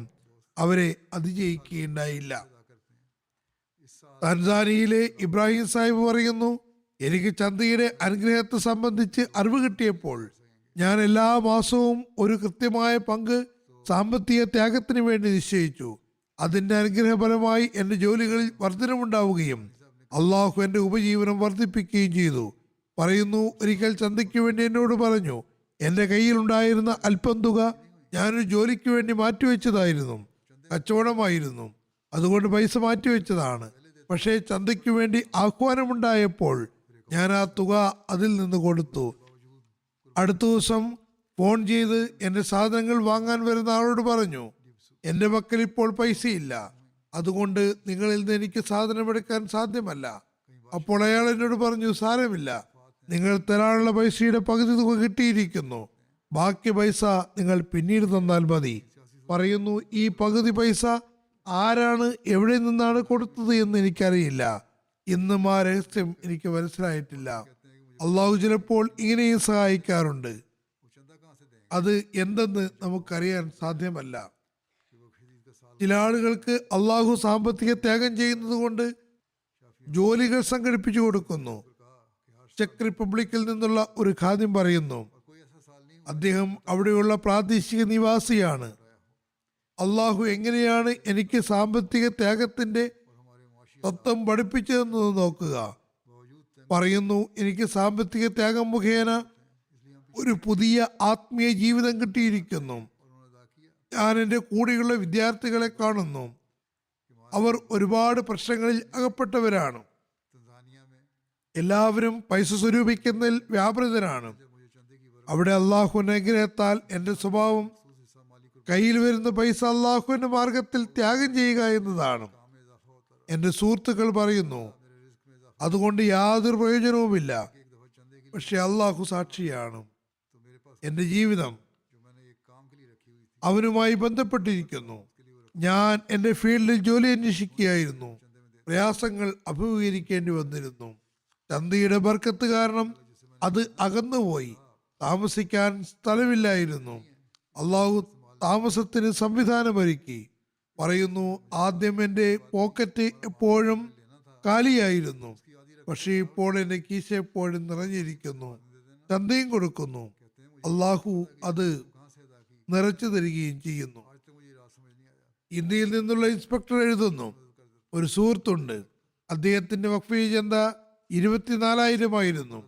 അവരെ അതിജയിക്കുകയുണ്ടായില്ല. തൻസാനിയയിലെ ഇബ്രാഹിം സാഹിബ് പറയുന്നു, എനിക്ക് ചന്തയുടെ അനുഗ്രഹത്തെ സംബന്ധിച്ച് അറിവ് കിട്ടിയപ്പോൾ ഞാൻ എല്ലാ മാസവും ഒരു കൃത്യമായ പങ്ക് സാമ്പത്തിക ത്യാഗത്തിന് വേണ്ടി നിശ്ചയിച്ചു. അതിന്റെ അനുഗ്രഹഫലമായി എന്റെ ജോലികളിൽ വർധനമുണ്ടാവുകയും അള്ളാഹു എന്റെ ഉപജീവനം വർദ്ധിപ്പിക്കുകയും ചെയ്തു. പറയുന്നു, ഒരിക്കൽ ചന്തയ്ക്ക് വേണ്ടി എന്നോട് പറഞ്ഞു, എന്റെ കയ്യിലുണ്ടായിരുന്ന അല്പം തുക ഞാനൊരു ജോലിക്ക് വേണ്ടി മാറ്റിവെച്ചതായിരുന്നു, കച്ചവടമായിരുന്നു, അതുകൊണ്ട് പൈസ മാറ്റിവെച്ചതാണ്. പക്ഷേ ചന്തയ്ക്ക് വേണ്ടി ആഹ്വാനമുണ്ടായപ്പോൾ ഞാൻ ആ തുക അതിൽ നിന്ന് കൊടുത്തു. അടുത്ത ദിവസം ഫോൺ ചെയ്ത് എന്റെ സാധനങ്ങൾ വാങ്ങാൻ വരുന്ന ആളോട് പറഞ്ഞു, എന്റെ പക്കൽ ഇപ്പോൾ പൈസയില്ല, അതുകൊണ്ട് നിങ്ങളിൽ നിന്ന് എനിക്ക് സാധനമെടുക്കാൻ സാധ്യമല്ല. അപ്പോൾ അയാൾ എന്നോട് പറഞ്ഞു, സാരമില്ല, നിങ്ങൾ തരാനുള്ള പൈസയുടെ പകുതി തുക കിട്ടിയിരിക്കുന്നു, ബാക്കി പൈസ നിങ്ങൾ പിന്നീട് തന്നാൽ മതി. പറയുന്നു, ഈ പകുതി പൈസ ആരാണ് എവിടെ നിന്നാണ് കൊടുത്തത് എന്ന് എനിക്കറിയില്ല. ഇന്നും ആ രഹസ്യം എനിക്ക് മനസ്സിലായിട്ടില്ല. അള്ളാഹു ചിലപ്പോൾ ഇങ്ങനെയും സഹായിക്കാറുണ്ട്. അത് എന്തെന്ന് നമുക്കറിയാൻ സാധ്യമല്ല. ചില ആളുകൾക്ക് അള്ളാഹു സാമ്പത്തിക ത്യാഗം ചെയ്യുന്നത് കൊണ്ട് ജോലികൾ സംഘടിപ്പിച്ചു കൊടുക്കുന്നു. ചെക്ക് റിപ്പബ്ലിക്കിൽ നിന്നുള്ള ഒരു ഖാദിം പറയുന്നു, അദ്ദേഹം അവിടെയുള്ള പ്രാദേശിക നിവാസിയാണ്. അള്ളാഹു എങ്ങനെയാണ് എനിക്ക് സാമ്പത്തിക ത്യാഗത്തിന്റെ തത്വം പഠിപ്പിച്ചതെന്ന് നോക്കുക. പറയുന്നു, എനിക്ക് സാമ്പത്തിക ത്യാഗം മുഖേന ഒരു പുതിയ ആത്മീയ ജീവിതം കിട്ടിയിരിക്കുന്നു. ഞാൻ എൻ്റെ കൂടെയുള്ള വിദ്യാർത്ഥികളെ കാണുന്നു, അവർ ഒരുപാട് പ്രശ്നങ്ങളിൽ അകപ്പെട്ടവരാണ്. എല്ലാവരും പൈസ സ്വരൂപിക്കുന്നതിൽ വ്യാപൃതരാണ്. അവിടെ അള്ളാഹുവിന്റെ അനുഗ്രഹത്താൽ എൻ്റെ സ്വഭാവം കയ്യിൽ വരുന്ന പൈസ അള്ളാഹുവിന്റെ മാർഗത്തിൽ ത്യാഗം ചെയ്യുക എന്നതാണ്. എൻ്റെ സുഹൃത്തുക്കൾ പറയുന്നു, അതുകൊണ്ട് യാതൊരു പ്രയോജനവുമില്ല. പക്ഷെ അള്ളാഹു സാക്ഷിയാണ്, എൻ്റെ ജീവിതം അവനുമായി ബന്ധപ്പെട്ടിരിക്കുന്നു. ഞാൻ എൻ്റെ ഫീൽഡിൽ ജോലി അന്വേഷിക്കുകയായിരുന്നു. പ്രയാസങ്ങൾ അഭിമുഖീകരിക്കേണ്ടി വന്നിരുന്നു. ചന്തയുടെ ബർക്കത്ത് കാരണം അത് അകന്നുപോയി. താമസിക്കാൻ സ്ഥലമില്ലായിരുന്നു. അള്ളാഹു താമസത്തിന് സംവിധാനമൊരുക്കി. പറയുന്നു, ആദ്യം എൻ്റെ പോക്കറ്റ് എപ്പോഴും കാലിയായിരുന്നു, പക്ഷേ ഇപ്പോൾ എൻ്റെ കീശ എപ്പോഴും നിറഞ്ഞിരിക്കുന്നു. ചന്തയും കൊടുക്കുന്നു, അള്ളാഹു അത് നിറച്ചു തരികയും ചെയ്യുന്നു. ഇന്ത്യയിൽ നിന്നുള്ള ഇൻസ്പെക്ടർ എഴുതുന്നു, ഒരു സുഹൃത്തുണ്ട്, അദ്ദേഹത്തിന്റെ വഖഫ് ചന്ത 24,000 ആയിരുന്നു.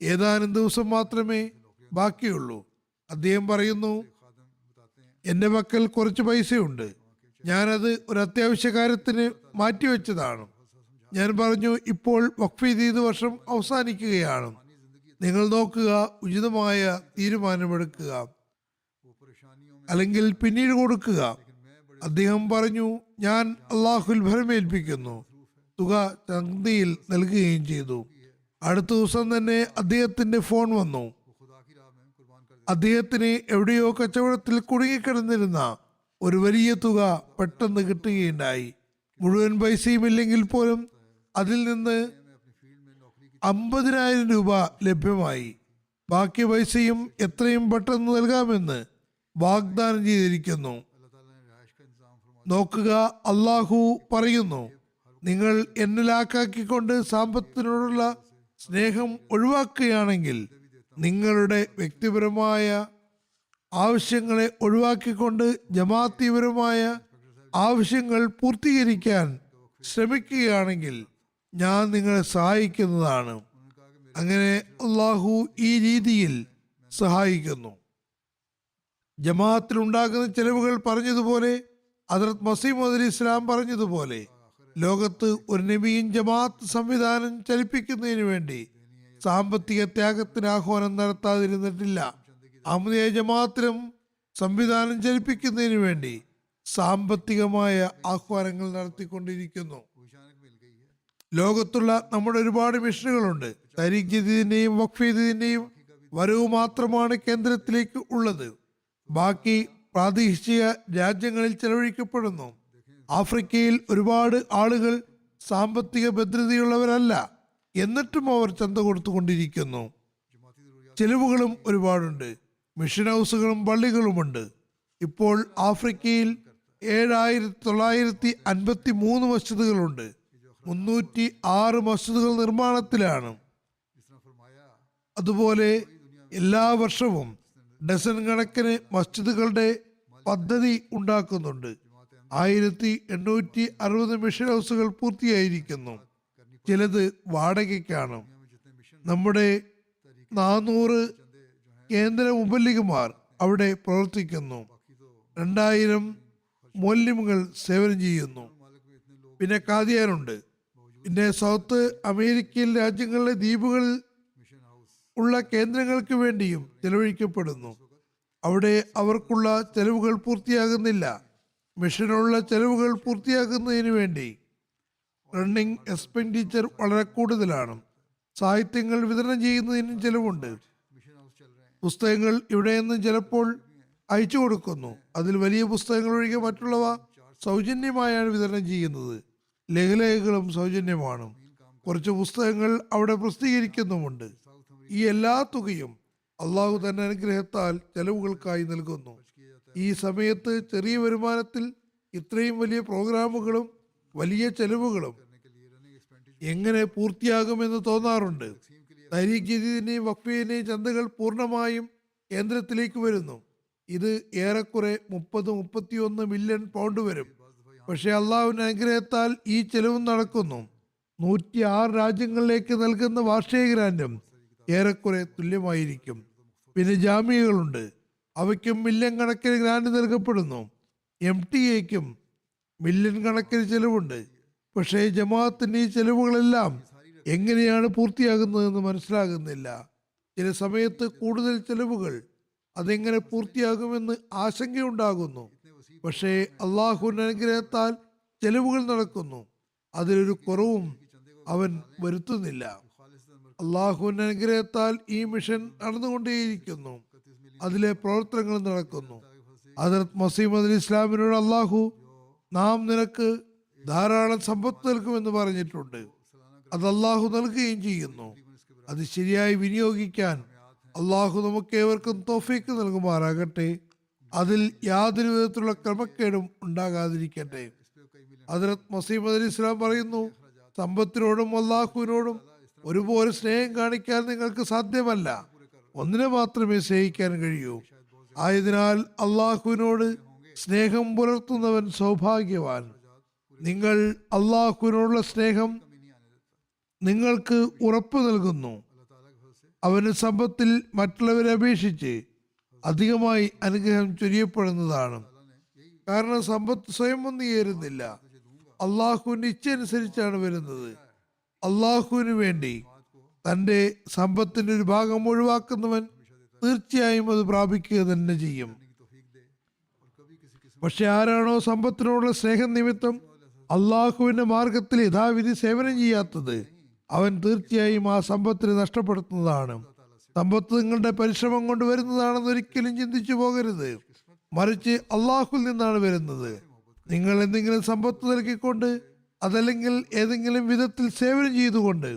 ഏതാനും ദിവസം മാത്രമേ ബാക്കിയുള്ളൂ. അദ്ദേഹം പറയുന്നു, എൻ്റെ പക്കൽ കുറച്ച് പൈസയുണ്ട്, ഞാനത് ഒരു അത്യാവശ്യ കാര്യത്തിന് മാറ്റിവെച്ചതാണ്. ഞാൻ പറഞ്ഞു, ഇപ്പോൾ വഖഫ് ചെയ്ത വർഷം അവസാനിക്കുകയാണ്, നിങ്ങൾ നോക്കുക, ഉചിതമായ തീരുമാനമെടുക്കുക, അല്ലെങ്കിൽ പിന്നീട് കൊടുക്കുക. അദ്ദേഹം പറഞ്ഞു, ഞാൻ അള്ളാഹുൽ ഭരമേൽപ്പിക്കുന്നു. തുക ചന്തയിൽ നൽകുകയും ചെയ്തു. അടുത്ത ദിവസം തന്നെ അദ്ദേഹത്തിന്റെ ഫോൺ വന്നു. അദ്ദേഹത്തിന് എവിടെയോ കച്ചവടത്തിൽ കുടുങ്ങിക്കിടന്നിരുന്ന ഒരു വലിയ തുക പെട്ടെന്ന് കിട്ടുകയുണ്ടായി. മുഴുവൻ പൈസയും ഇല്ലെങ്കിൽ പോലും അതിൽ നിന്ന് 50,000 രൂപ ലഭ്യമായി. ബാക്കി പൈസയും എത്രയും പെട്ടെന്ന് നൽകാമെന്ന് വാഗ്ദാനം ചെയ്തിരിക്കുന്നു. നോക്കുക, അള്ളാഹു പറയുന്നു, നിങ്ങൾ എന്നെ ലാക്കാക്കിക്കൊണ്ട് സാമ്പത്തിനോടുള്ള സ്നേഹം ഒഴിവാക്കുകയാണെങ്കിൽ, നിങ്ങളുടെ വ്യക്തിപരമായ ആവശ്യങ്ങളെ ഒഴിവാക്കിക്കൊണ്ട് ജമാഅത്തിപരമായ ആവശ്യങ്ങൾ പൂർത്തീകരിക്കാൻ ശ്രമിക്കുകയാണെങ്കിൽ ഞാൻ നിങ്ങളെ സഹായിക്കുന്നതാണ്. അങ്ങനെ അള്ളാഹു ഈ രീതിയിൽ സഹായിക്കുന്നു. ജമാഅത്തിൽ ഉണ്ടാകുന്ന ചെലവുകൾ പറഞ്ഞതുപോലെ ഹദ്റത്ത് മസീഹ് മൗഊദ് ഇസ്ലാം പറഞ്ഞതുപോലെ ലോകത്ത് ഒരു നബിയും ജമാഅത്ത് സംവിധാനം ചലിപ്പിക്കുന്നതിന് വേണ്ടി സാമ്പത്തിക ത്യാഗത്തിന് ആഹ്വാനം നടത്താതിരുന്നിട്ടില്ല. അഹമ്മദിയ ജമാഅത്തിലും സംവിധാനം ചലിപ്പിക്കുന്നതിന് വേണ്ടി സാമ്പത്തികമായ ആഹ്വാനങ്ങൾ നടത്തിക്കൊണ്ടിരിക്കുന്നു. ലോകത്തുള്ള നമ്മുടെ ഒരുപാട് മിഷനുകളുണ്ട്. തരീഖ് ജദീദിന്റെയും വഖഫ് ജദീദിന്റെയും വരവ് മാത്രമാണ് കേന്ദ്രത്തിലേക്ക് ഉള്ളത്. ബാക്കി പ്രാദേശിക രാജ്യങ്ങളിൽ ചെലവഴിക്കപ്പെടുന്നു. ആഫ്രിക്കയിൽ ഒരുപാട് ആളുകൾ സാമ്പത്തിക ഭദ്രതയുള്ളവരല്ല, എന്നിട്ടും അവർ ചന്ത കൊടുത്തുകൊണ്ടിരിക്കുന്നു. ചെലവുകളും ഒരുപാടുണ്ട്. മിഷൻ ഹൗസുകളും പള്ളികളുമുണ്ട്. ഇപ്പോൾ ആഫ്രിക്കയിൽ 7953 മസ്ജിദുകളുണ്ട്. 306 മസ്ജിദുകൾ നിർമ്മാണത്തിലാണ്. അതുപോലെ എല്ലാ വർഷവും ഡസൻ കണക്കിന് മസ്ജിദുകളുടെ പദ്ധതി ഉണ്ടാക്കുന്നുണ്ട്. 1860 മിഷൻ ഹൗസുകൾ പൂർത്തിയായിരിക്കുന്നു. ചിലത് വാടകയ്ക്കാണ്. നമ്മുടെ 400 കേന്ദ്ര മുബല്ലിഗുമാർ അവിടെ പ്രവർത്തിക്കുന്നു. 2000 മൗലവികൾ സേവനം ചെയ്യുന്നു. പിന്നെ കാദിയാനുണ്ട്. പിന്നെ സൗത്ത് അമേരിക്കൻ രാജ്യങ്ങളിലെ ദ്വീപുകളിൽ ഉള്ള കേന്ദ്രങ്ങൾക്ക് വേണ്ടിയും ചെലവഴിക്കപ്പെടുന്നു. അവിടെ അവർക്കുള്ള ചെലവുകൾ പൂർത്തിയാകുന്നില്ല. മിഷനുള്ള ചെലവുകൾ പൂർത്തിയാക്കുന്നതിന് വേണ്ടി റണ്ണിംഗ് എക്സ്പെൻഡിച്ചർ വളരെ കൂടുതലാണ്. സാഹിത്യങ്ങൾ വിതരണം ചെയ്യുന്നതിനും ചെലവുണ്ട്. പുസ്തകങ്ങൾ ഇവിടെ നിന്നും ചിലപ്പോൾ അയച്ചു കൊടുക്കുന്നു. അതിൽ വലിയ പുസ്തകങ്ങൾ ഒഴികെ മറ്റുള്ളവ സൗജന്യമായാണ് വിതരണം ചെയ്യുന്നത്. ലഘുലേഖകളും സൗജന്യമാണ്. കുറച്ച് പുസ്തകങ്ങൾ അവിടെ പ്രസിദ്ധീകരിക്കുന്നുമുണ്ട്. ഈ എല്ലാ തുകയും അള്ളാഹു തന്നെ അനുഗ്രഹത്താൽ ചെലവുകൾക്കായി നൽകുന്നു. ഈ സമയത്ത് ചെറിയ വരുമാനത്തിൽ ഇത്രയും വലിയ പ്രോഗ്രാമുകളും വലിയ ചെലവുകളും എങ്ങനെ പൂർത്തിയാകുമെന്ന് തോന്നാറുണ്ട്. തരീഖ് ജദീദിന്റെയും വഖഫിന്റെയും ചന്തകൾ പൂർണ്ണമായും കേന്ദ്രത്തിലേക്ക് വരുന്നു. ഇത് ഏറെക്കുറെ 30-31 മില്യൺ പൗണ്ട് വരും. പക്ഷെ അള്ളാഹുവിന്റെ അനുഗ്രഹത്താൽ ഈ ചെലവും നടക്കുന്നു. 106 രാജ്യങ്ങളിലേക്ക് നൽകുന്ന വാർഷിക ഗ്രാന്റും ഏറെക്കുറെ തുല്യമായിരിക്കും. പിന്നെ ജാമ്യകളുണ്ട്. അവയ്ക്കും മില്യൺ കണക്കിന് ഗ്രാന്റ് നൽകപ്പെടുന്നു. MTA-ക്കും മില്യൺ കണക്കിന് ചെലവുണ്ട്. പക്ഷേ ജമാഅത്തിന്റെ ഈ ചെലവുകളെല്ലാം എങ്ങനെയാണ് പൂർത്തിയാകുന്നതെന്ന് മനസ്സിലാകുന്നില്ല. ചില സമയത്ത് കൂടുതൽ ചെലവുകൾ അതെങ്ങനെ പൂർത്തിയാകുമെന്ന് ആശങ്കയുണ്ടാകുന്നു. പക്ഷേ അള്ളാഹുവിന്റെ അനുഗ്രഹത്താൽ ചെലവുകൾ നടക്കുന്നു. അതിലൊരു കുറവും അവൻ വരുത്തുന്നില്ല. അള്ളാഹുവിന്റെ അനുഗ്രഹത്താൽ ഈ മിഷൻ നടന്നുകൊണ്ടേയിരിക്കുന്നു. അതിലെ പ്രവർത്തനങ്ങൾ നടക്കുന്നു. ഹദ്റത്ത് മസീഹ് മൗഊദ് ഇസ്ലാമിനോട് അള്ളാഹു നാം നിനക്ക് ധാരാളം സമ്പത്ത് നൽകുമെന്ന് പറഞ്ഞിട്ടുണ്ട്. അത് അള്ളാഹു നൽകുകയും ചെയ്യുന്നു. അത് ശരിയായി വിനിയോഗിക്കാൻ അള്ളാഹു നമുക്ക് ഏവർക്കും തൗഫീക്ക് നൽകുമാറാകട്ടെ. അതിൽ യാതൊരു വിധത്തിലുള്ള ക്രമക്കേടും ഉണ്ടാകാതിരിക്കട്ടെ. ഹദ്റത്ത് മസീഹ് മൗഊദ് ഇസ്ലാം പറയുന്നു, സമ്പത്തിനോടും അള്ളാഹുവിനോടും ഒരുപോലെ സ്നേഹം കാണിക്കാൻ നിങ്ങൾക്ക് സാധ്യമല്ല. ഒന്നിനെ മാത്രമേ സ്നേഹിക്കാൻ കഴിയൂ. ആയതിനാൽ അള്ളാഹുവിനോട് സ്നേഹം പുലർത്തുന്നവൻ സൗഭാഗ്യവാൻ. നിങ്ങൾ അള്ളാഹുവിനോടുള്ള സ്നേഹം നിങ്ങൾക്ക് ഉറപ്പ് നൽകുന്നു. അവന് സമ്പത്തിൽ മറ്റുള്ളവരെ അപേക്ഷിച്ച് അധികമായി അനുഗ്രഹം ചൊരിയപ്പെടുന്നതാണ്. കാരണം സമ്പത്ത് സ്വയം ഒന്നും ഏറുന്നില്ല. അള്ളാഹുവിന്റെ ഇച്ഛ അനുസരിച്ചാണ് വരുന്നത്. അള്ളാഹുവിന് വേണ്ടി തന്റെ സമ്പത്തിന്റെ ഒരു ഭാഗം ഒഴിവാക്കുന്നവൻ തീർച്ചയായും അത് പ്രാപിക്കുക തന്നെ ചെയ്യും. പക്ഷെ ആരാണോ സമ്പത്തിനോടുള്ള സ്നേഹം നിമിത്തം അള്ളാഹുവിന്റെ മാർഗത്തിൽ യഥാവിധി സേവനം ചെയ്യാത്തത്, അവൻ തീർച്ചയായും ആ സമ്പത്തിനെ നഷ്ടപ്പെടുത്തുന്നതാണ്. സമ്പത്ത് നിങ്ങളുടെ പരിശ്രമം കൊണ്ട് വരുന്നതാണെന്ന് ഒരിക്കലും ചിന്തിച്ചു പോകരുത്. മറിച്ച് അള്ളാഹുവിൽ നിന്നാണ് വരുന്നത്. നിങ്ങൾ എന്തെങ്കിലും സമ്പത്ത് നൽകിക്കൊണ്ട് അതല്ലെങ്കിൽ ഏതെങ്കിലും വിധത്തിൽ സേവനം ചെയ്തുകൊണ്ട്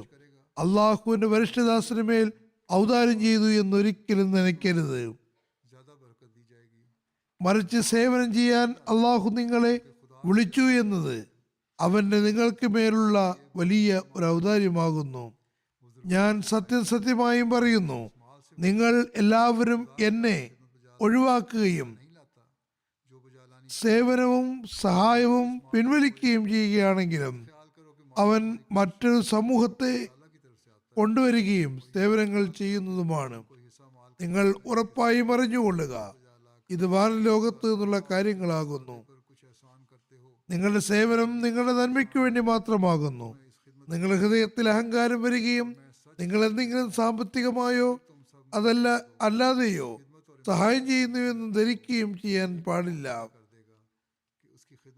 അള്ളാഹുവിന്റെ വരിഷ്ഠദാസന് മേൽ ഔദാര്യം ചെയ്തു എന്നൊരിക്കലും നനയ്ക്കരുത്. മറിച്ച് സേവനം ചെയ്യാൻ അള്ളാഹു നിങ്ങളെ വിളിച്ചു എന്നത് അവന്റെ നിങ്ങൾക്ക് മേലുള്ള വലിയ ഒരു ഔദാര്യമാകുന്നു. ഞാൻ സത്യമായും പറയുന്നു, നിങ്ങൾ എല്ലാവരും എന്നെ ഒഴിവാക്കുകയും സേവനവും സഹായവും പിൻവലിക്കുകയും ചെയ്യുകയാണെങ്കിലും അവൻ മറ്റൊരു സമൂഹത്തെ കൊണ്ടുവരികയും സേവനങ്ങൾ ചെയ്യുന്നതുമാണ്. നിങ്ങൾ ഉറപ്പായും അറിഞ്ഞുകൊള്ളുക, ഇത് വാനലോകത്ത് നിന്നുള്ള കാര്യങ്ങളാകുന്നു. നിങ്ങളുടെ സേവനം നിങ്ങളുടെ നന്മയ്ക്ക് വേണ്ടി മാത്രമാകുന്നു. നിങ്ങളുടെ ഹൃദയത്തിൽ അഹങ്കാരം വരികയും നിങ്ങൾ എന്തെങ്കിലും സാമ്പത്തികമായോ അല്ലാതെയോ സഹായം ചെയ്യുന്നുവെന്ന് ധരിക്കുകയും ചെയ്യാൻ പാടില്ല.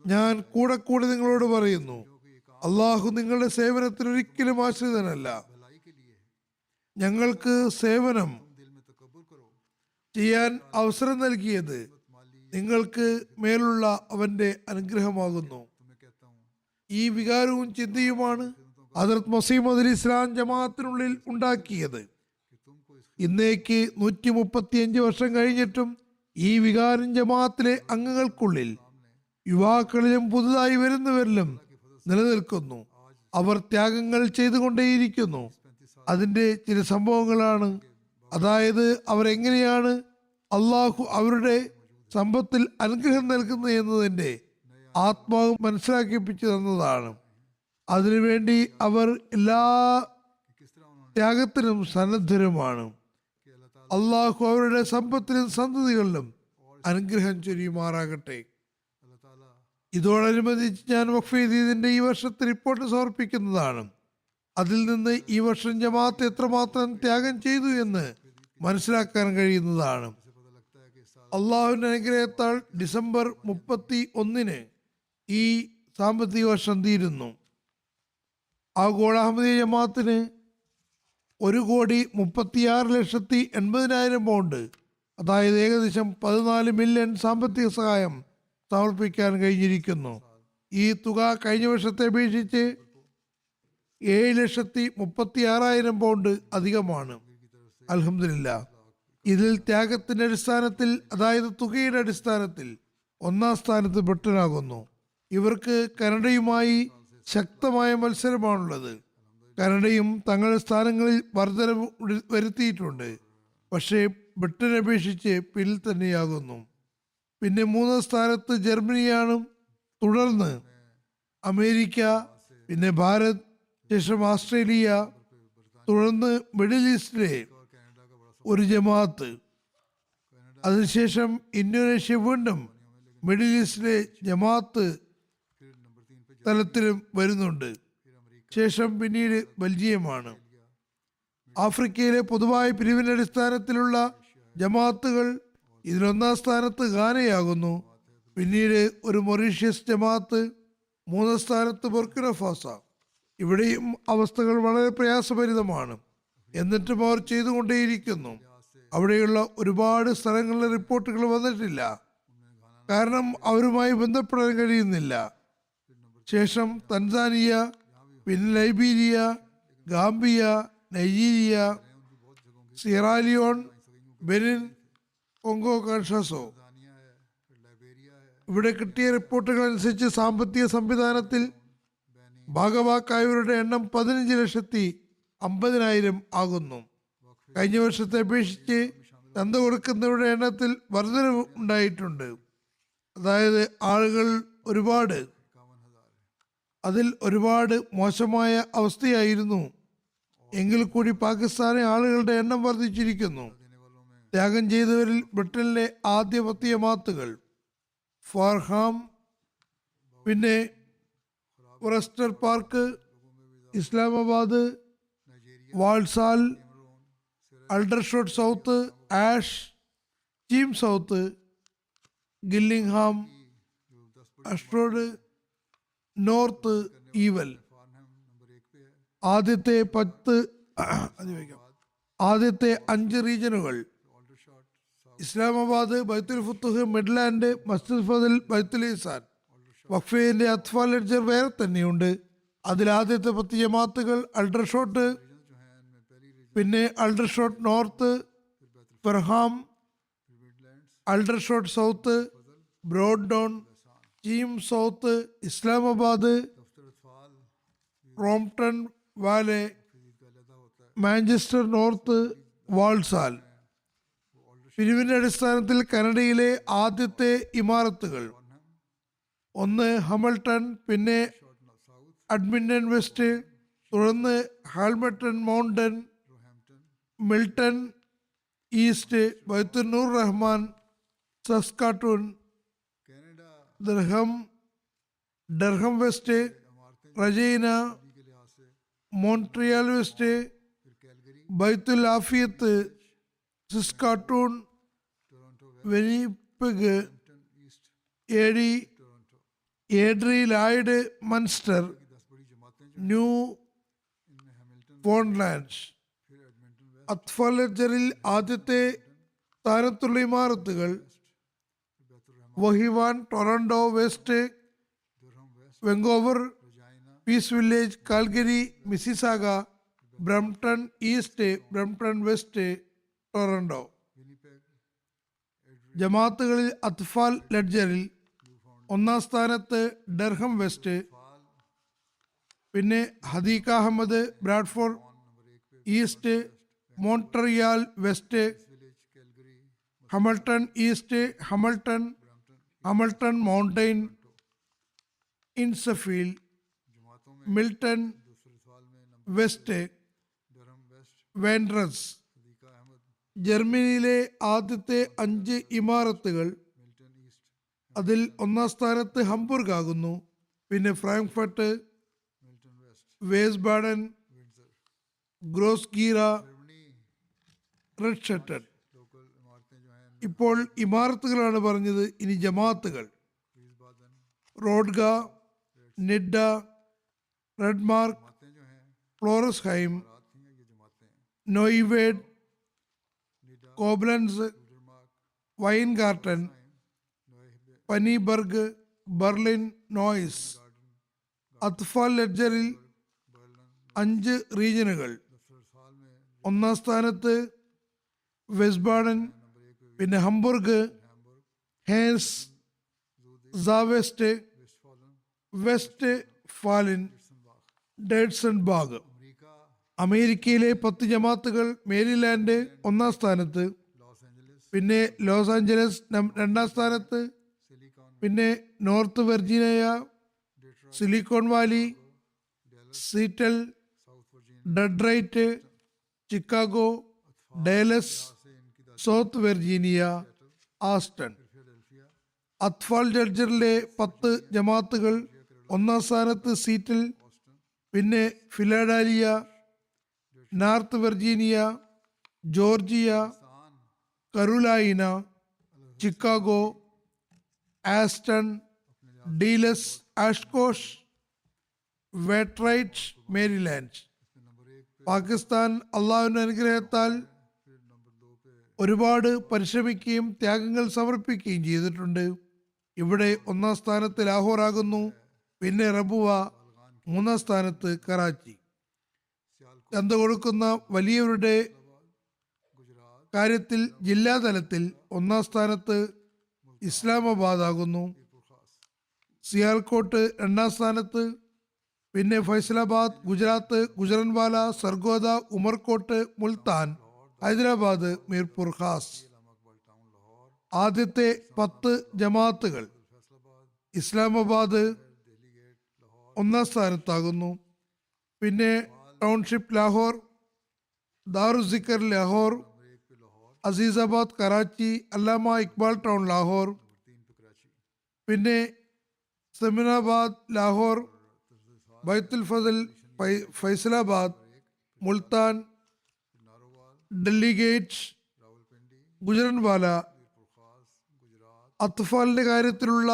ഞാൻ കൂടെ കൂടെ നിങ്ങളോട് പറയുന്നു, അള്ളാഹു നിങ്ങളുടെ സേവനത്തിന് ഒരിക്കലും ആശ്രിതനല്ല. ഞങ്ങൾക്ക് സേവനം ചെയ്യാൻ അവസരം നൽകിയത് നിങ്ങൾക്ക് മേലുള്ള അവന്റെ അനുഗ്രഹമാകുന്നു. ഈ വികാരവും ചിന്തയുമാണ് ഹദ്റത്ത് മസീഹ് അലി ഇസ്ലാം ജമാഅത്തിനുള്ളിൽ ഉണ്ടാക്കിയത്. ഇന്നേക്ക് 135 വർഷം കഴിഞ്ഞിട്ടും ഈ വികാരം ജമാഅത്തിലെ അംഗങ്ങൾക്കുള്ളിൽ, യുവാക്കളിലും പുതുതായി വരുന്നവരിലും നിലനിൽക്കുന്നു. അവർ ത്യാഗങ്ങൾ ചെയ്തുകൊണ്ടേയിരിക്കുന്നു. അതിന്റെ ചില സംഭവങ്ങളാണ്, അതായത് അവരെങ്ങനെയാണ് അള്ളാഹു അവരുടെ സമ്പത്തിൽ അനുഗ്രഹം നൽകുന്നത് എന്നതിന്റെ ആത്മാവ് മനസ്സിലാക്കിപ്പിച്ചു തന്നതാണ്. അതിനുവേണ്ടി അവർ എല്ലാ ത്യാഗത്തിനും സന്നദ്ധരുമാണ്. അള്ളാഹു അവരുടെ സമ്പത്തിലും സന്തതികളിലും അനുഗ്രഹം ചൊരിയുമാറാകട്ടെ. ഇതോടനുബന്ധിച്ച് ഞാൻ വഖഫ് ചെയ്തതിന്റെ ഈ വർഷത്തെ റിപ്പോർട്ട് സമർപ്പിക്കുന്നതാണ്. അതിൽ നിന്ന് ഈ വർഷം ജമാഅത്ത് എത്രമാത്രം ത്യാഗം ചെയ്തു എന്ന് മനസ്സിലാക്കാൻ കഴിയുന്നതാണ്. അള്ളാഹുവിന്റെ അനുഗ്രഹത്താൽ ഡിസംബർ 31 ഈ സാമ്പത്തിക വർഷം തീരുന്നു. ആഗോള അഹമ്മദീയ ജമാഅത്തിന് 1,36,80,000 പൗണ്ട്, അതായത് ഏകദേശം 14 മില്യൺ സാമ്പത്തിക സഹായം സമർപ്പിക്കാൻ കഴിഞ്ഞിരിക്കുന്നു. ഈ തുക കഴിഞ്ഞ വർഷത്തെ അപേക്ഷിച്ച് 7,36,000 പൗണ്ട് അധികമാണ്. അൽഹംദുലില്ലാഹ്. ഇതിൽ ത്യാഗത്തിന്റെ അടിസ്ഥാനത്തിൽ, അതായത് തുകയുടെ അടിസ്ഥാനത്തിൽ ഒന്നാം സ്ഥാനത്ത് ബ്രിട്ടനാകുന്നു. ഇവർക്ക് കാനഡയുമായി ശക്തമായ മത്സരമാണുള്ളത്. കാനഡയും തങ്ങളുടെ സ്ഥാനങ്ങളിൽ വർധനവ് വരുത്തിയിട്ടുണ്ട്. പക്ഷേ ബ്രിട്ടനെ അപേക്ഷിച്ച് പിന്നിൽ തന്നെയാകുന്നു. പിന്നെ 3ാം സ്ഥാനത്ത് ജർമ്മനിയാണ്, തുടർന്ന് അമേരിക്ക, പിന്നെ ഭാരത്, ശേഷം ഓസ്ട്രേലിയ, തുടർന്ന് മിഡിൽ ഈസ്റ്റിലെ ഒരു ജമാഅത്ത്, അതിനുശേഷം ഇന്തോനേഷ്യ, വീണ്ടും മിഡിൽ ഈസ്റ്റിലെ ജമാഅത്ത് തലത്തിലും വരുന്നുണ്ട്. ശേഷം പിന്നീട് ബെൽജിയമാണ്. ആഫ്രിക്കയിലെ പൊതുവായ പിരിവിന്റെ അടിസ്ഥാനത്തിലുള്ള ജമാഅത്തുകൾ ഇതിൽ 1ാം സ്ഥാനത്ത് ഗാനയാകുന്നു. പിന്നീട് ഒരു മൊറീഷ്യസ് ജമാഅത്ത്, 3ാം സ്ഥാനത്ത് ബുർക്കിന ഫാസ. ഇവിടെയും അവസ്ഥകൾ വളരെ പ്രയാസഭരിതമാണ്. എന്നിട്ടും അവർ ചെയ്തുകൊണ്ടേയിരിക്കുന്നു. അവിടെയുള്ള ഒരുപാട് സ്ഥലങ്ങളിലെ റിപ്പോർട്ടുകൾ വന്നിട്ടില്ല, കാരണം അവരുമായി ബന്ധപ്പെടാൻ കഴിയുന്നില്ല. ശേഷം തൻസാനിയ, പിന്നെ Liberia, Gambia, Nigeria, Sierra Leone, Benin, Congo Kinshasa. ഇവിടെ കിട്ടിയ റിപ്പോർട്ടുകൾ അനുസരിച്ച് സാമ്പത്തിക സംവിധാനത്തിൽ ഭാഗവാക്കായവരുടെ എണ്ണം 15,50,000 ആകുന്നു. കഴിഞ്ഞ വർഷത്തെ അപേക്ഷിച്ച് ചന്ത കൊടുക്കുന്നവരുടെ എണ്ണത്തിൽ വർധനവ് ഉണ്ടായിട്ടുണ്ട്. അതായത് ആളുകൾ അതിൽ ഒരുപാട് മോശമായ അവസ്ഥയായിരുന്നു. എങ്കിൽ കൂടി പാകിസ്ഥാനിലെ ആളുകളുടെ എണ്ണം വർദ്ധിച്ചിരിക്കുന്നു. ത്യാഗം ചെയ്തവരിൽ ബ്രിട്ടനിലെ ആദ്യ 10 ജമാഅത്തുകൾ ഫാർഹാം, പിന്നെ Worcester Park, Islamabad, Walsall, Aldershot South, Ash, Cheam South, ഗില്ലിംഗ്ഹാം, അഷ്ട്രോഡ്, നോർത്ത് ഈവൽ. ആദ്യത്തെ 5 റീജനുകൾ ഇസ്ലാമാബാദ്, ബൈത്തുൽ ഫുത്തുഹ്, മിഡ്ലാൻഡ്, മസ്ജിദ് ഫദൽ, ബൈത്തുൽ ഇസാൻ. വഖഫിന്റെ അത്ഫാൽ ലെഡ്ജർ വേറെ തന്നെയുണ്ട്. അതിൽ ആദ്യത്തെ 10 ജമാഅത്തുകൾ അൾഡർഷോട്ട്, പിന്നെ Aldershot North, Farnham, Aldershot South, ബ്രോഡ്ഡോൺ, Cheam South, Islamabad, Crompton Vale, Manchester North, Walsall. പിരിവിന്റെ അടിസ്ഥാനത്തിൽ കാനഡയിലെ ആദ്യത്തെ ഇമാരത്തുകൾ 1 ഹമിൽട്ടൺ, പിന്നെ അഡ്മിന്റൺ വെസ്റ്റ്, തുടർന്ന് ഹാൽമട്ടൺ മൗണ്ടൻ, മിൽട്ടൺ ഈസ്റ്റ്, ബൈത്തുന്നൂർ റഹ്മാൻ, Saskatoon, Durham, Durham West, Regina, Montreal West, ബൈത്തുൽ ആഫിയത്ത്, സിസ്കാട്ടൂൺ, വെനിപെഗ്, ഏഡി, ഏഡ്രി ലായ്ഡ്, മൻസ്റ്റർ, ന്യൂ ഫോൺലാൻഡ്സ്. അത്ഫൽ ലെഡ്ജറിൽ ആദ്യത്തെ സ്ഥാനത്തുള്ള ഇമാരത്തുകൾ Vaughan, Toronto West, Vancouver, Peace Village, Calgary, Mississauga, Brampton East, Brampton West, Toronto. ജമാഅത്തുകളിൽ അത്ഫാൽ ലെഡ്ജറിൽ ഒന്നാം സ്ഥാനത്ത് ഡർഹം വെസ്റ്റ്, പിന്നെ ഹദീഖ അഹമ്മദ്, Bradford East, Montreal West, Hamilton East, Hamilton Mountain, ഇൻസഫീൽഡ്, മിൽട്ടൺ വെസ്റ്റ്, വേൻഡ്രസ്. ജർമ്മനിയിലെ ആദ്യത്തെ 5 ഇമാരത്തുകൾ, അതിൽ ഒന്നാം സ്ഥാനത്ത് ഹംബുർഗ് ആകുന്നു, പിന്നെ ഫ്രാങ്ക്ഫർട്ട്, വേസ്ബാഡൻ, ഗ്രോസ്ഗീറ, റെഡ്ഷട്ടൺ. ഇപ്പോൾ ഇമാരത്തുകളാണ് പറഞ്ഞത്. ഇനി ജമാഅത്തുകൾ: റോഡ്ഗ, നിഡ്ഡ, റെഡ്മാർക്ക്, ഫ്ലോറസ്ഹൈം, നോയിവേഡ്, കോബ്ലൻസ്, വൈൻഗാർട്ടൻ, പനിബർഗ്, ബെർലിൻ, നോയ്സ്. അത്ഫാൽ ലെഡ്ജറിൽ 5 റീജിയനുകൾ. ഒന്നാം സ്ഥാനത്ത് വെസ്ബാഡൻ, പിന്നെ ഹംബുർഗ്, ഹേൻസ്, സാവെസ്റ്റ്, വെസ്റ്റ് ഫാലിൻ, ഡേഡ്സൺബാഗ്. അമേരിക്കയിലെ 10 ജമാഅത്തുകൾ: മേരിലാൻഡ് ഒന്നാം സ്ഥാനത്ത്, പിന്നെ ലോസ് ആഞ്ചലസ് രണ്ടാം സ്ഥാനത്ത്, പിന്നെ North Virginia, Silicon Valley, Seattle, Detroit, Chicago, Dallas, South Virginia, Austin. അത്ഫാൽ ലെഡ്ജറിലെ 10 ജമാഅത്തുകൾ: ഒന്നാം സ്ഥാനത്ത് സീറ്റൽ, പിന്നെ Philadelphia, North Virginia, Georgia, Carolina, Chicago, Austin, Dallas, Oshkosh, Detroit, Maryland. Pakistan അള്ളാഹുവിന്റെ അനുഗ്രഹത്താൽ ഒരുപാട് പരിശ്രമിക്കുകയും ത്യാഗങ്ങൾ സമർപ്പിക്കുകയും ചെയ്തിട്ടുണ്ട്. ഇവിടെ ഒന്നാം സ്ഥാനത്ത് ലാഹോർ ആകുന്നു, പിന്നെ റബുവ, മൂന്നാം സ്ഥാനത്ത് കറാച്ചി. ചന്ത കൊടുക്കുന്ന വലിയവരുടെ കാര്യത്തിൽ ജില്ലാതലത്തിൽ ഒന്നാം സ്ഥാനത്ത് ഇസ്ലാമാബാദ് ആകുന്നു, സിയാൽകോട്ട് രണ്ടാം സ്ഥാനത്ത്, പിന്നെ ഫൈസലാബാദ്, ഗുജറാത്ത്, ഗുജറൻവാല, സർഗോദ, ഉമർകോട്ട്, മുൽത്താൻ, ഹൈദരാബാദ്, മീർപുർ ഖാസ്. ആദ്യത്തെ 10 ജമാഅത്തുകൾ: ഇസ്ലാമാബാദ് ഒന്നാം സ്ഥാനത്താകുന്നു, പിന്നെ ടൗൺഷിപ്പ് ലാഹോർ, ദാറുസിക്കർ ലാഹോർ, അസീസാബാദ് കറാച്ചി, അല്ലാമ ഇക്ബാൽ ടൗൺ ലാഹോർ, പിന്നെ സെമിനാബാദ് ലാഹോർ, ബൈത്തുൽ ഫസൽ ഫൈസലാബാദ്, മുൽത്താൻ, ഡെലിഗേറ്റ്, ഗുജറൻവാല. അത്ഫാലിന്റെ കാര്യത്തിലുള്ള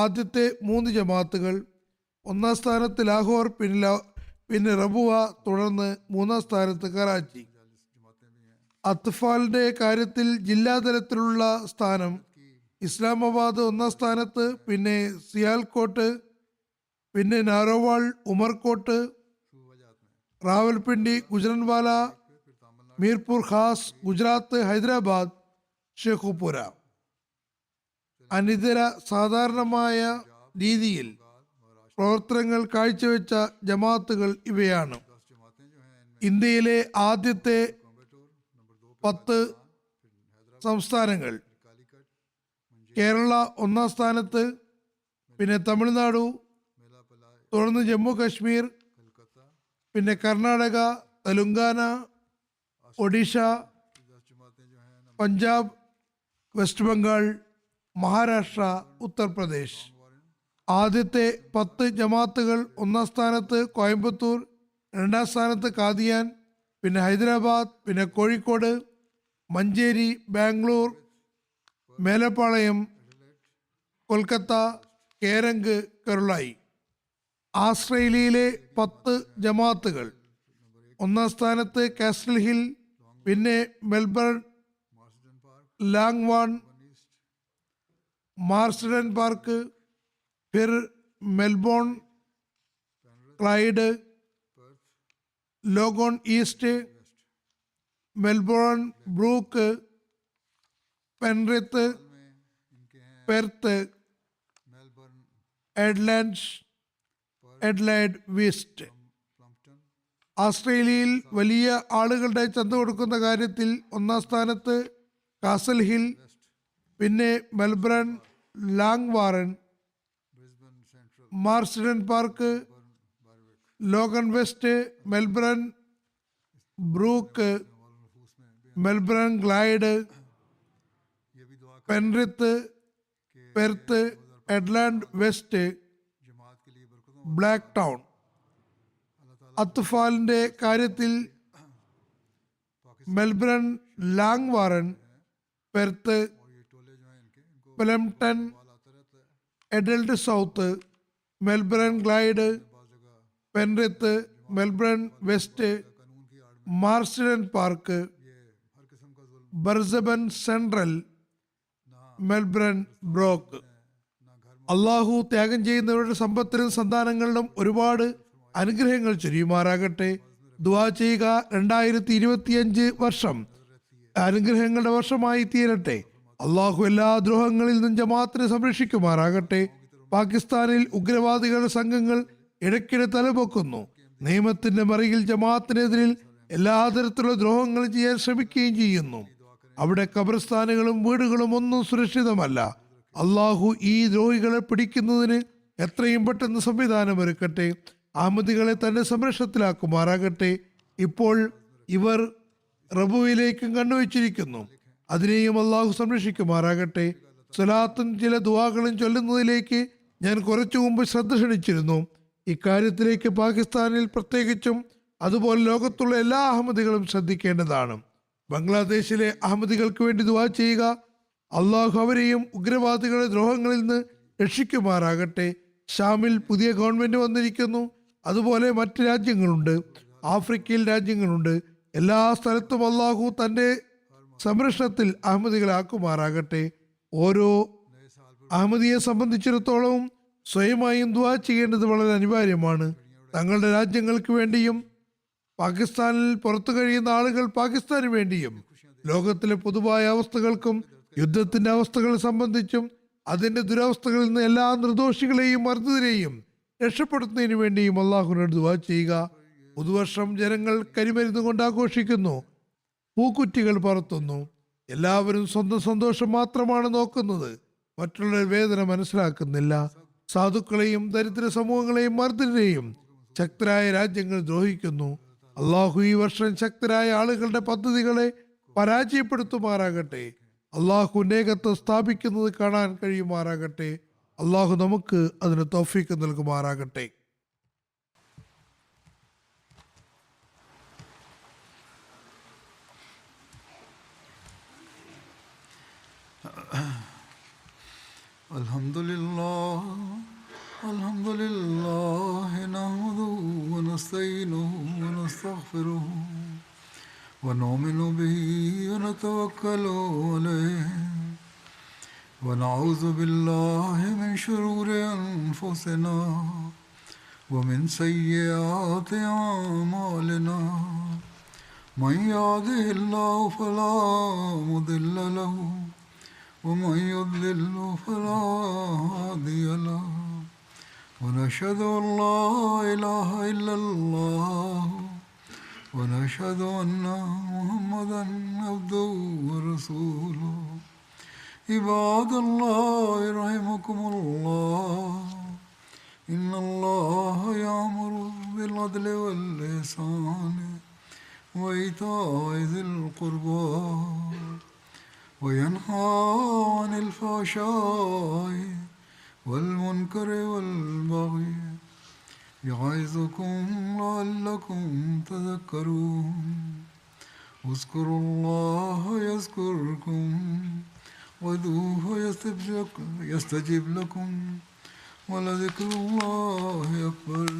ആദ്യത്തെ 3 ജമാഅത്തുകൾ: ഒന്നാം സ്ഥാനത്ത് ലാഹോർ, പിന്നെ റബുവ, തുടർന്ന് മൂന്നാം സ്ഥാനത്ത് കറാച്ചി. അത്ഫാലിന്റെ കാര്യത്തിൽ ജില്ലാതലത്തിലുള്ള സ്ഥാനം: ഇസ്ലാമാബാദ് ഒന്നാം സ്ഥാനത്ത്, പിന്നെ സിയാൽകോട്ട്, പിന്നെ നാരോവാൾ, ഉമർകോട്ട്, റാവൽപിണ്ടി, ഗുജറൻവാല, മീർപുർ ഖാസ്, ഗുജറാത്ത്, ഹൈദരാബാദ്, ഷേഖുപുര. അനിതര സാധാരണമായ രീതിയിൽ പ്രവർത്തനങ്ങൾ കാഴ്ചവെച്ച ജമാഅത്തുകൾ ഇവയാണ്. ഇന്ത്യയിലെ ആദ്യത്തെ 10 സംസ്ഥാനങ്ങൾ: കേരള ഒന്നാം സ്ഥാനത്ത്, പിന്നെ തമിഴ്നാടു, തുടർന്ന് ജമ്മു കാശ്മീർ, പിന്നെ കർണാടക, തെലുങ്കാന, ഒഡീഷ, പഞ്ചാബ്, വെസ്റ്റ് ബംഗാൾ, മഹാരാഷ്ട്ര, ഉത്തർപ്രദേശ്. ആദ്യത്തെ 10 ജമാഅത്തുകൾ ഒന്നാം സ്ഥാനത്ത് കോയമ്പത്തൂർ, രണ്ടാം സ്ഥാനത്ത് കാദിയാൻ, പിന്നെ ഹൈദരാബാദ്, പിന്നെ കോഴിക്കോട്, മഞ്ചേരി, ബാംഗ്ലൂർ, മേലപ്പാളയം, കൊൽക്കത്ത, കേരങ്ക്, കരുളായി. ആസ്ട്രേലിയയിലെ 10 ജമാഅത്തുകൾ ഒന്നാം സ്ഥാനത്ത് കാസ്റ്റൽ ഹിൽ, പിന്നെ മെൽബൺ, ലാംഗ്വാൺ, മാർസ്ഡൻ പാർക്ക്, फिर Melbourne, Clyde, Logan East, Melbourne, Brook, Penrith, Perth, Adelaide West. ആസ്ട്രേലിയയിൽ വലിയ ആളുകളുടെ ചന്ത കൊടുക്കുന്ന കാര്യത്തിൽ ഒന്നാം സ്ഥാനത്ത് കാസൽ ഹിൽ, പിന്നെ Melbourne, Langwarrin, Marsden Park, Logan West, Melbourne, Brook, Melbourne Clyde, Penrith, Perth, Adelaide West, Blacktown. അത്ഫാലിന്റെ കാര്യത്തിൽ Melbourne, Langwarrin, Perth, Plumpton, Adelaide South, Melbourne Clyde, Penrith, Melbourne West, Marsden Park, Brisbane Central, Melbourne Brook. അള്ളാഹു ത്യാഗം ചെയ്യുന്നവരുടെ സമ്പത്തിലും സന്താനങ്ങളിലും ഒരുപാട് അനുഗ്രഹങ്ങൾ ചൊരിയുമാറാകട്ടെ. ദുആ ചെയ്യുക, 2025 വർഷം അനുഗ്രഹങ്ങളുടെ വർഷമായി തീരട്ടെ. അള്ളാഹു എല്ലാ ദ്രോഹങ്ങളിൽ നിന്നും ജമാഅത്തിനെ സംരക്ഷിക്കുമാറാകട്ടെ. പാകിസ്ഥാനിൽ ഉഗ്രവാദികളുടെ സംഘങ്ങൾ ഇടയ്ക്കിടെ തലപൊക്കുന്നു. നിയമത്തിന്റെ മറയിൽ ജമാഅത്തിനെതിരിൽ എല്ലാ തരത്തിലുള്ള ദ്രോഹങ്ങളും ചെയ്യാൻ ശ്രമിക്കുകയും ചെയ്യുന്നു. അവിടെ ഖബർസ്ഥാനുകളും വീടുകളും ഒന്നും സുരക്ഷിതമല്ല. അള്ളാഹു ഈ ദ്രോഹികളെ പിടിക്കുന്നതിന് എത്രയും പെട്ടെന്ന് സംവിധാനമൊരുക്കട്ടെ. അഹമ്മദികളെ തന്റെ സംരക്ഷണത്തിലാക്കുമാറാകട്ടെ. ഇപ്പോൾ ഇവർ റബുവിലേക്കും കണ്ണുവെച്ചിരിക്കുന്നു. അതിനെയും അള്ളാഹു സംരക്ഷിക്കുമാറാകട്ടെ. സ്വലാത്തും ചില ദുആകളും ചൊല്ലുന്നതിലേക്ക് ഞാൻ കുറച്ചു മുമ്പ് ശ്രദ്ധ ക്ഷണിച്ചിരുന്നു. ഇക്കാര്യത്തിലേക്ക് പാകിസ്ഥാനിൽ പ്രത്യേകിച്ചും അതുപോലെ ലോകത്തുള്ള എല്ലാ അഹമ്മദികളും ശ്രദ്ധിക്കേണ്ടതാണ്. ബംഗ്ലാദേശിലെ അഹമ്മദികൾക്ക് വേണ്ടി ദുആ ചെയ്യുക. അള്ളാഹു അവരെയും ഉഗ്രവാദികളുടെ ദ്രോഹങ്ങളിൽ നിന്ന് രക്ഷിക്കുമാറാകട്ടെ. ഷാമിൽ പുതിയ ഗവൺമെന്റ് വന്നിരിക്കുന്നു. അതുപോലെ മറ്റ് രാജ്യങ്ങളുണ്ട്, ആഫ്രിക്കയിൽ രാജ്യങ്ങളുണ്ട്. എല്ലാ സ്ഥലത്തും അള്ളാഹു തന്റെ സംരക്ഷണത്തിൽ അഹമ്മദികളെ ആക്കുമാറാകട്ടെ. ഓരോ അഹമ്മദിയെ സംബന്ധിച്ചിടത്തോളം സ്വയമായും ദുആ ചെയ്യേണ്ടത് വളരെ അനിവാര്യമാണ്. തങ്ങളുടെ രാജ്യങ്ങൾക്ക് വേണ്ടിയും പാകിസ്ഥാനിൽ പുറത്തു കഴിയുന്ന ആളുകൾ പാകിസ്ഥാന് വേണ്ടിയും ലോകത്തിലെ പൊതുവായ അവസ്ഥകൾക്കും യുദ്ധത്തിന്റെ അവസ്ഥകളെ സംബന്ധിച്ചും അതിന്റെ ദുരവസ്ഥകളിൽ നിന്ന് എല്ലാ നിർദോഷികളെയും മർദ്ദിതരെയും രക്ഷപ്പെടുത്തുന്നതിന് വേണ്ടിയും അള്ളാഹുവിനോട് ദുആ ചെയ്യുക. പുതുവർഷം ജനങ്ങൾ കരിമരുന്ന് കൊണ്ട് ആഘോഷിക്കുന്നു, പൂക്കുറ്റികൾ പറത്തുന്നു. എല്ലാവരും സ്വന്തം സന്തോഷം മാത്രമാണ് നോക്കുന്നത്, മറ്റുള്ള വേദന മനസ്സിലാക്കുന്നില്ല. സാധുക്കളെയും ദരിദ്ര സമൂഹങ്ങളെയും മർദ്ദനെയും ശക്തരായ രാജ്യങ്ങൾ ദ്രോഹിക്കുന്നു. അള്ളാഹു ഈ വർഷം ശക്തരായ ആളുകളുടെ പദ്ധതികളെ പരാജയപ്പെടുത്തുമാറാകട്ടെ. അള്ളാഹുവിന്റെ ഏകത്വം സ്ഥാപിക്കുന്നത് കാണാൻ കഴിയുമാറാകട്ടെ. അള്ളാഹു നമുക്ക് അതിന് തൗഫീഖ് നൽകുമാറാകട്ടെ. അൽഹംദുലില്ലാഹ് നഹ്മദുഹു വനസ്തഈനുഹു വനസ്തഗ്ഫിറുഹു വനുഅ്മിനു ബിഹി വനതവക്കലു അലൈഹി വനഊദു ബില്ലാഹി മിൻ ശുറൂരി അൻഫുസിനാ വമിൻ സയ്യിആതി അഅ്മാലിനാ മൻ യഹ്ദിഹില്ലാഹു ഫലാ മുദില്ല ലഹു ومن يضلل فلا هادي له ونشهد أن لا إله إلا الله ونشهد أن محمدا عبده ورسوله عباد الله رحمكم الله إن الله يأمر بالعدل والإحسان وإيتاء ذي القربى وينهى عن الفحشاء والمنكر والبغي يعظكم لعلكم تذكرون اذكروا الله يذكركم وادعوه يستجب لكم ولذكر الله أكبر